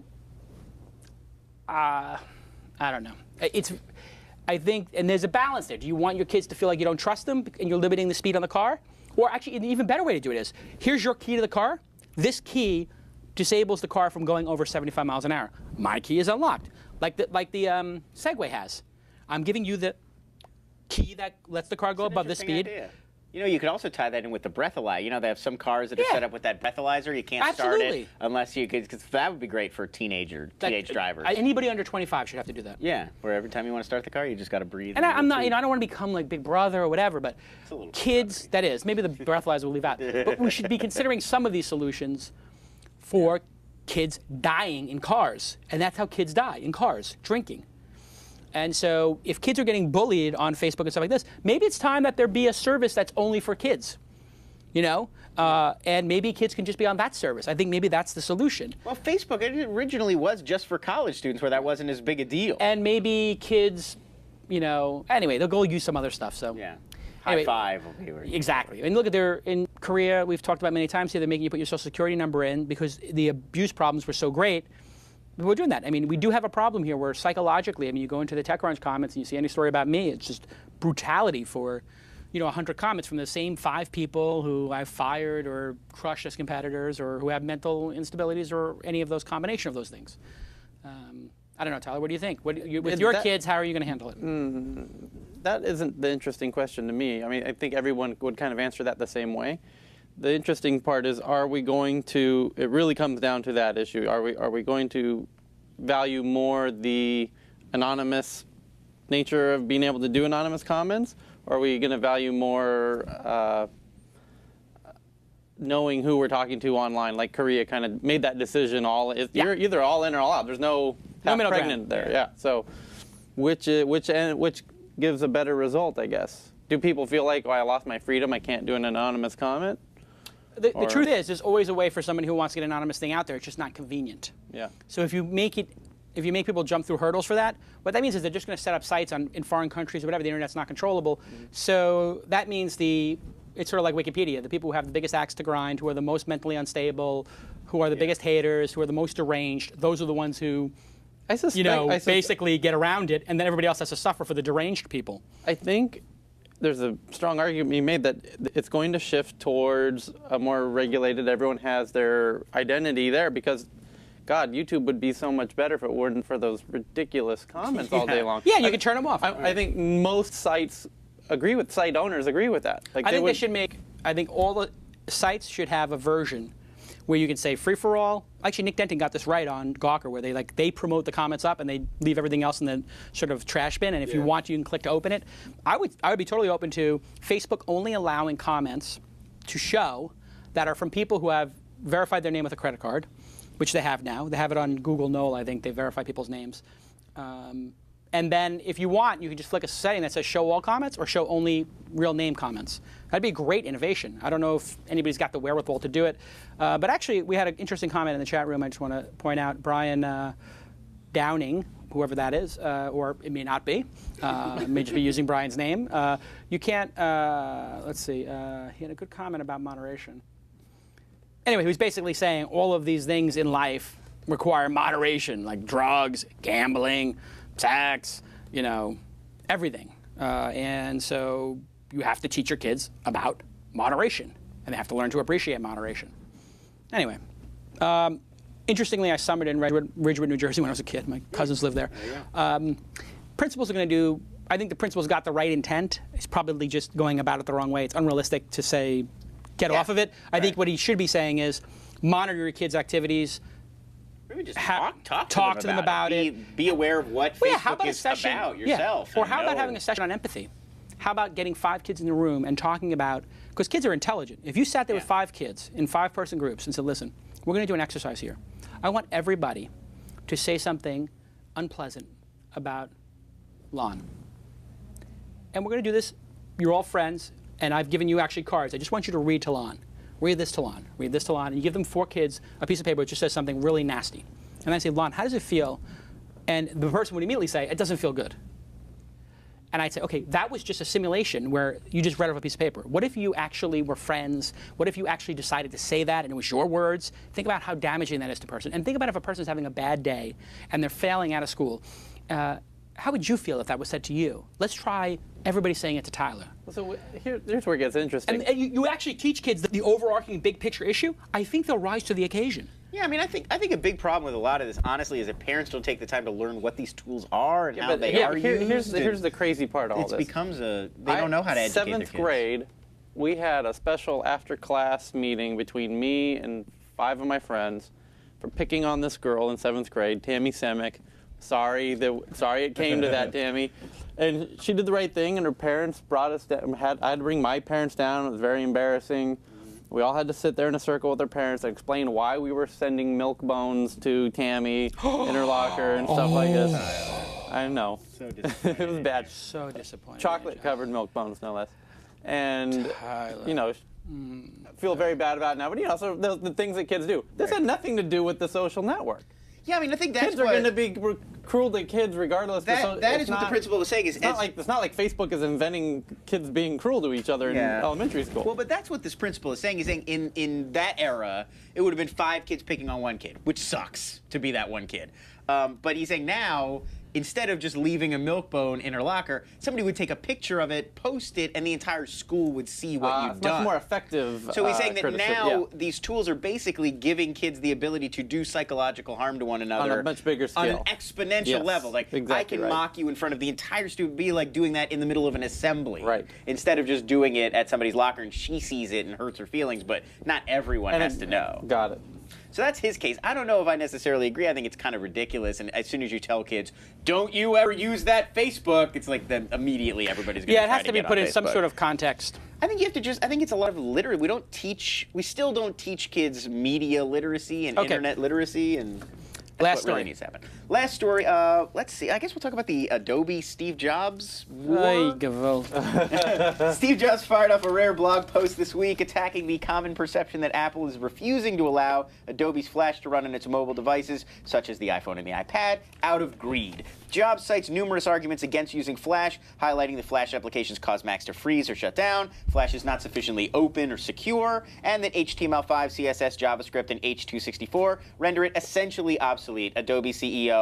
I don't know. I think, and there's a balance there. Do you want your kids to feel like you don't trust them and you're limiting the speed on the car? Or actually, an even better way to do it is, here's your key to the car. This key disables the car from going over 75 miles an hour. My key is unlocked, like the Segway has. I'm giving you the key that lets the car go above the speed. Idea. You could also tie that in with the breathalyzer. They have some cars that are set up with that breathalyzer. You can't start it unless you could, because that would be great for teenage drivers. Anybody under 25 should have to do that. Yeah, where every time you want to start the car, you just got to breathe. And I'm not, I don't want to become like Big Brother or whatever, but kids, that is, maybe the breathalyzer will leave out. But we should be considering some of these solutions for kids dying in cars. And that's how kids die, in cars, drinking. And so if kids are getting bullied on Facebook and stuff like this, maybe it's time that there be a service that's only for kids, and maybe kids can just be on that service. I think maybe that's the solution. Well, Facebook originally was just for college students where that wasn't as big a deal. And maybe kids, anyway, they'll go use some other stuff. So yeah. High five. Exactly. And look at in Korea, we've talked about many times here, they're making you put your social security number in because the abuse problems were so great. We're doing that. I mean, we do have a problem here where psychologically, you go into the TechCrunch comments and you see any story about me, it's just brutality for, 100 comments from the same 5 people who I've fired or crushed as competitors or who have mental instabilities or any of those combination of those things. I don't know, Tyler, what do you think? With your kids, how are you going to handle it? That isn't the interesting question to me. I think everyone would kind of answer that the same way. The interesting part is, are we going to? It really comes down to that issue. Are we going to value more the anonymous nature of being able to do anonymous comments, or are we going to value more knowing who we're talking to online? Like Korea kind of made that decision. You're either all in or all out. There's no middle pregnant ground. there. Yeah. So which gives a better result, I guess? Do people feel like, oh, I lost my freedom, I can't do an anonymous comment? The truth is, there's always a way for somebody who wants to get an anonymous thing out there. It's just not convenient. Yeah. So if you make people jump through hurdles for that, what that means is they're just going to set up sites in foreign countries or whatever. The internet's not controllable. So that means it's sort of like Wikipedia. The people who have the biggest axe to grind, who are the most mentally unstable, who are the biggest haters, who are the most deranged, those are the ones who, basically get around it, and then everybody else has to suffer for the deranged people. I think there's a strong argument being made that it's going to shift towards a more regulated, everyone has their identity there, because God, YouTube would be so much better if it weren't for those ridiculous comments all day long. Yeah, you can turn them off. I think most site owners agree with that. I think all the sites should have a version where you can say free for all. Actually, Nick Denton got this right on Gawker, where they promote the comments up and they leave everything else in the sort of trash bin. And if you want, you can click to open it. I would be totally open to Facebook only allowing comments to show that are from people who have verified their name with a credit card, which they have now. They have it on Google Knoll, I think. They verify people's names. And then if you want, you can just click a setting that says show all comments or show only real name comments. That'd be a great innovation. I don't know if anybody's got the wherewithal to do it. But actually, we had an interesting comment in the chat room I just want to point out. Brian Downing, whoever that is, or it may not be. It may just be using Brian's name. You can't, let's see, he had a good comment about moderation. Anyway, he was basically saying all of these things in life require moderation, like drugs, gambling, sex, everything. And so you have to teach your kids about moderation, and they have to learn to appreciate moderation. Anyway, interestingly, I summered in Ridgewood, New Jersey when I was a kid. My cousins lived there. Principals are going to do, I think the principal's got the right intent. He's probably just going about it the wrong way. It's unrealistic to say, get off of it. I think what he should be saying is, monitor your kids' activities. Maybe just talk to them about it. Be aware of what Facebook is about yourself. Or how about having a session on empathy? How about getting 5 kids in the room and talking about, because kids are intelligent. If you sat there with 5 kids in 5-person groups and said, listen, we're going to do an exercise here. I want everybody to say something unpleasant about Lon. And we're going to do this. You're all friends, and I've given you actually cards. I just want you to read to Lon. Read this to Lon. Read this to Lon. And you give them 4 kids a piece of paper which just says something really nasty. And I say, Lon, how does it feel? And the person would immediately say, it doesn't feel good. And I'd say, okay, that was just a simulation where you just read off a piece of paper. What if you actually were friends? What if you actually decided to say that and it was your words? Think about how damaging that is to a person. And think about if a person's having a bad day and they're failing out of school. How would you feel if that was said to you? Let's try everybody saying it to Tyler. So here's where it gets interesting. And you actually teach kids the overarching big picture issue. I think they'll rise to the occasion. Yeah, I mean, I think a big problem with a lot of this, honestly, is that parents don't take the time to learn what these tools are and how they are used. Here's the crazy part of all this. It becomes they don't know how to educate their kids. 7th grade, we had a special after-class meeting between me and 5 of my friends for picking on this girl in 7th grade, Tammy Semick. Sorry it came to that, Tammy. And she did the right thing, and her parents brought us down. I had to bring my parents down. It was very embarrassing. We all had to sit there in a circle with their parents and explain why we were sending milk bones to Tammy in her locker and stuff like this. I know. So disappointing. It was bad. So disappointing. Chocolate-covered milk bones, no less. And, feel very bad about it now. But, so the things that kids do. This had nothing to do with the social network. Yeah, I mean, I think that's kids are going to be cruel to kids regardless. That is what the principal was saying. It's not like Facebook is inventing kids being cruel to each other in elementary school. Well, but that's what this principal is saying. He's saying in that era, it would have been 5 kids picking on 1 kid, which sucks to be that 1 kid. But he's saying now, instead of just leaving a milk bone in her locker, somebody would take a picture of it, post it, and the entire school would see what you've done. Much more effective. So he's saying that now these tools are basically giving kids the ability to do psychological harm to one another on a much bigger scale, on an exponential level. Like I can mock you in front of the entire student, be like doing that in the middle of an assembly, instead of just doing it at somebody's locker and she sees it and hurts her feelings. But not everyone has to know. Got it. So that's his case. I don't know if I necessarily agree. I think it's kind of ridiculous. And as soon as you tell kids, don't you ever use that Facebook, it's like then immediately everybody's going to it has to be put in some sort of context. I think you have to I think it's a lot of literacy. We still don't teach kids media literacy and internet literacy, and that's Last what story. really needs to happen. Last story, let's see. I guess we'll talk about the Adobe Steve Jobs war. Steve Jobs fired off a rare blog post this week attacking the common perception that Apple is refusing to allow Adobe's Flash to run on its mobile devices, such as the iPhone and the iPad, out of greed. Jobs cites numerous arguments against using Flash, highlighting that Flash applications cause Macs to freeze or shut down, Flash is not sufficiently open or secure, and that HTML5, CSS, JavaScript, and H264 render it essentially obsolete. Adobe CEO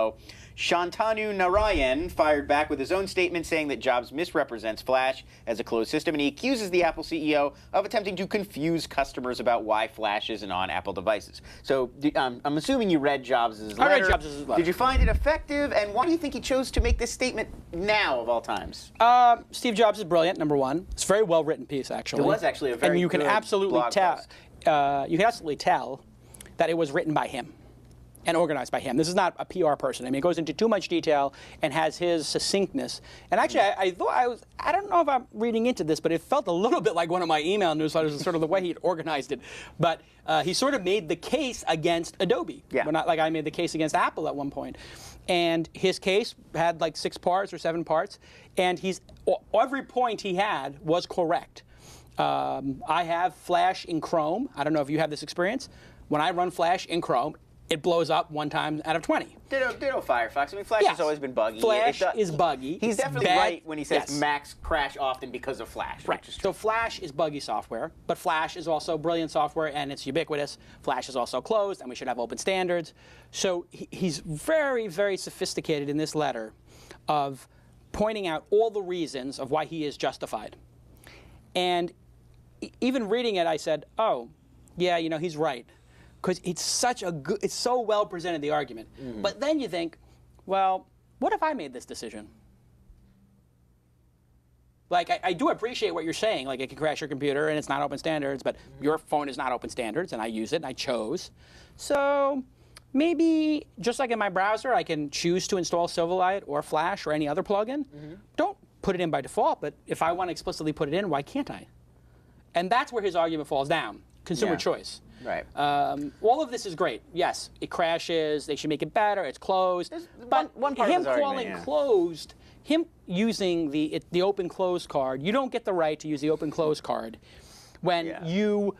Shantanu Narayan fired back with his own statement saying that Jobs misrepresents Flash as a closed system, and he accuses the Apple CEO of attempting to confuse customers about why Flash isn't on Apple devices. So I'm assuming you read Jobs' letter. I read Jobs' letter. Did you find it effective, and why do you think he chose to make this statement now of all times? Steve Jobs is brilliant, number one. It's a very well-written piece, actually. It was actually a very And you can good absolutely blog tell. post. You can absolutely tell that it was written by him and organized by him. This is not a PR person. I mean, it goes into too much detail and has his succinctness. And actually, I thought I don't know if I'm reading into this, but it felt a little bit like one of my email newsletters, sort of the way he had organized it. But he sort of made the case against Adobe. Yeah. Well, not like I made the case against Apple at one point. And his case had like 6 parts or 7 parts, and every point he had was correct. I have Flash in Chrome. I don't know if you have this experience. When I run Flash in Chrome, it blows up 1 time out of 20. Ditto Firefox. I mean, Flash has always been buggy. Flash is buggy. He's definitely bad. right when he says Yes. Macs crash often because of Flash. Right. So Flash is buggy software, but Flash is also brilliant software, and it's ubiquitous. Flash is also closed, and we should have open standards. So he's very, very sophisticated in this letter of pointing out all the reasons of why he is justified. And even reading it, I said, oh, yeah, you know, he's right. Because it's so well presented, the argument. Mm-hmm. But then you think, well, what if I made this decision? Like, I do appreciate what you're saying. Like, it can crash your computer and it's not open standards, but your phone is not open standards, and I use it and I chose. So maybe, just like in my browser, I can choose to install Silverlight or Flash or any other plugin. Mm-hmm. Don't put it in by default, but if I want to explicitly put it in, why can't I? And that's where his argument falls down. Consumer choice. Right. All of this is great. Yes, it crashes. They should make it better. It's closed. But one part him of his calling argument, closed, him using the open-close card, you don't get the right to use the open-close card when you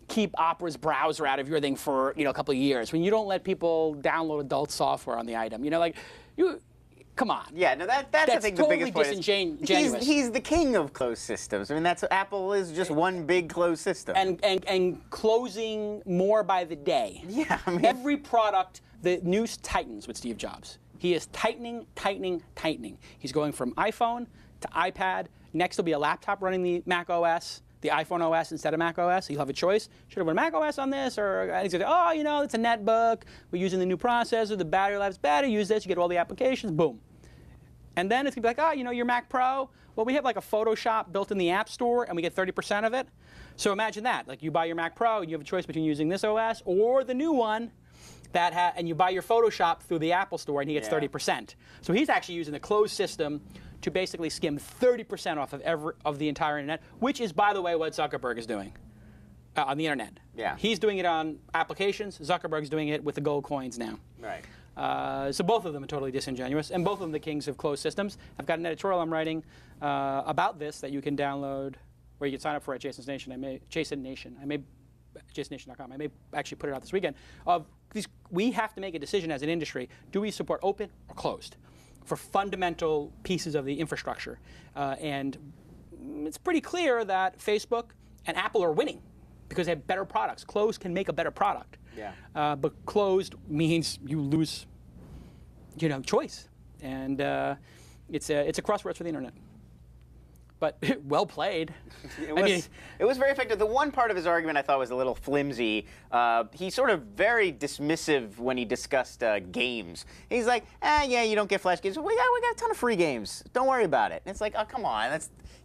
keep Opera's browser out of your thing for a couple of years. When you don't let people download adult software on the item. Come on. Yeah, no, that's I think totally the biggest point. Disingenuous. He's the king of closed systems. I mean, Apple is just one big closed system. And closing more by the day. Yeah, I mean, every product, the news tightens with Steve Jobs. He is tightening. He's going from iPhone to iPad. Next will be a laptop running the Mac OS, the iPhone OS instead of Mac OS. You'll have a choice. Should I run Mac OS on this? Or he's going to say, it's a netbook. We're using the new processor. The battery life's better. Use this. You get all the applications. Boom. And then it's going to be like, your Mac Pro, well, we have like a Photoshop built in the App Store, and we get 30% of it. So imagine that. Like, you buy your Mac Pro, and you have a choice between using this OS or the new one, and you buy your Photoshop through the Apple Store, and he gets 30%. So he's actually using the closed system to basically skim 30% off of the entire internet, which is, by the way, what Zuckerberg is doing on the internet. Yeah. He's doing it on applications. Zuckerberg's doing it with the gold coins now. Right. So both of them are totally disingenuous, and both of them the kings of closed systems. I've got an editorial I'm writing about this that you can download, where you can sign up for at Jason's Nation. JasonNation.com. I may actually put it out this weekend. We have to make a decision as an industry. Do we support open or closed for fundamental pieces of the infrastructure? And it's pretty clear that Facebook and Apple are winning because they have better products. Closed can make a better product. Yeah. But closed means you lose, choice, and it's a crossroads for the internet. But well played. It was very effective. The one part of his argument I thought was a little flimsy. He's sort of very dismissive when he discussed games. He's like, you don't get Flash games. We got a ton of free games. Don't worry about it. And it's like, oh, come on.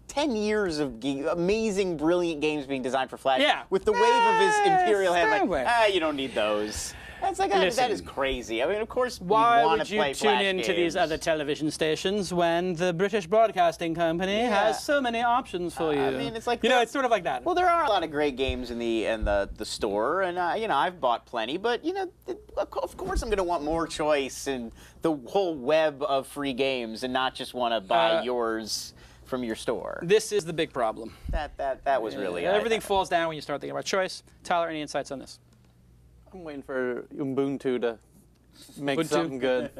10 years of amazing, brilliant games being designed for Flash. Yeah. With the wave of his Imperial hand, way. you don't need those. That's like, that is crazy. I mean, of course, Why want would to you play tune Flash in to games. these other television stations when the British Broadcasting Company has so many options for you? I mean, it's like it's sort of like that. Well, there are a lot of great games in the store, and I've bought plenty. But of course, I'm going to want more choice and the whole web of free games, and not just want to buy yours from your store. This is the big problem. That was really everything falls down when you start thinking about choice. Tyler, any insights on this? I'm waiting for Ubuntu to make something good.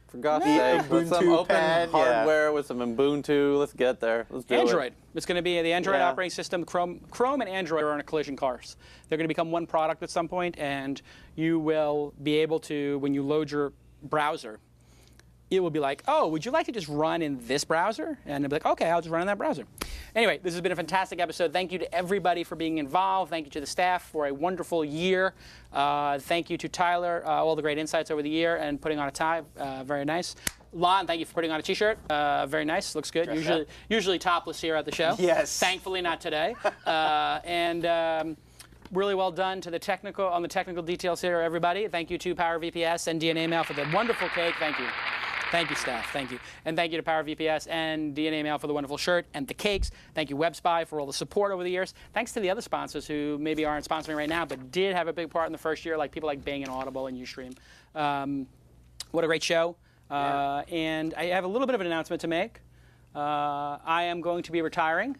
For God's sake, with some open hardware, with some Ubuntu, let's get there. Let's do Android. it. It's going to be the Android operating system. Chrome and Android are on a collision course. They're going to become one product at some point, and you will be able to, when you load your browser, it will be like, oh, would you like to just run in this browser? And it'll be like, okay, I'll just run in that browser. Anyway, this has been a fantastic episode. Thank you to everybody for being involved. Thank you to the staff for a wonderful year. Thank you to Tyler, all the great insights over the year and putting on a tie. Very nice. Lon, thank you for putting on a T-shirt. Very nice. Looks good. Usually topless here at the show. Yes. Thankfully, not today. Really well done to the technical details here, everybody. Thank you to Power VPS and DNA Mail for the wonderful cake. Thank you. Thank you, staff. Thank you. And thank you to Power VPS and DNA Mail for the wonderful shirt and the cakes. Thank you, WebSpy, for all the support over the years. Thanks to the other sponsors who maybe aren't sponsoring right now, but did have a big part in the first year, like people like Bang and Audible and Ustream. What a great show. And I have a little bit of an announcement to make. I am going to be retiring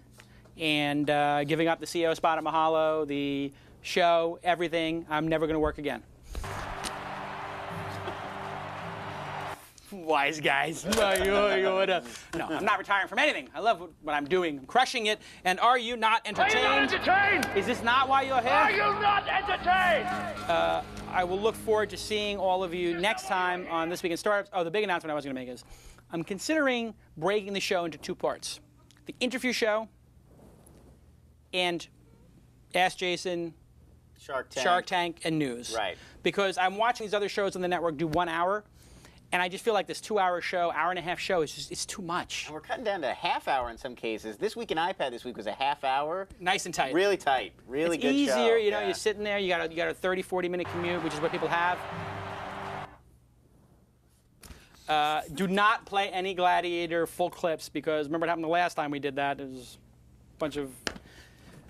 and giving up the CEO spot at Mahalo, the show, everything. I'm never going to work again. Wise guys. No, I'm not retiring from anything. I love what I'm doing. I'm crushing it. And are you not entertained? Are you not entertained? Is this not why you're here? Are you not entertained? I will look forward to seeing all of you next time on This Week in Startups. Oh, the big announcement I was going to make is I'm considering breaking the show into two parts. The interview show and Ask Jason, Shark Tank, and news. Right. Because I'm watching these other shows on the network do 1 hour. And I just feel like this 2-hour show, hour-and-a-half show, it's too much. And we're cutting down to a half hour in some cases. This Week in iPad this week was a half hour. Nice and tight. Really tight. Really good show. It's easier, you're sitting there, you got a 30, 40-minute commute, which is what people have. Do not play any Gladiator full clips, because remember what happened the last time we did that? There's a bunch of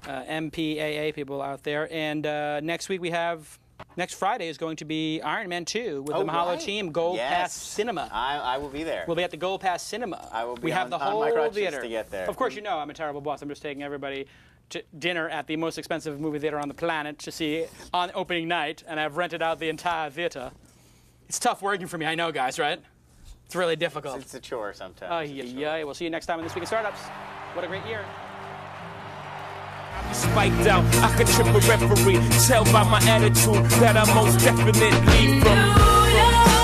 MPAA people out there. And next week we have... Next Friday is going to be Iron Man 2 with the Mahalo team, Gold Pass Cinema. I will be there. We'll be at the Gold Pass Cinema. I will be we have the whole on my crutches theater to get there. Of course, you know I'm a terrible boss. I'm just taking everybody to dinner at the most expensive movie theater on the planet to see on opening night, and I've rented out the entire theater. It's tough working for me, I know, guys, right? It's really difficult. It's a chore sometimes. Oh, yeah. We'll see you next time on This Week in Startups. What a great year. Spiked out, I could trip a referee. Tell by my attitude that I most definitely from.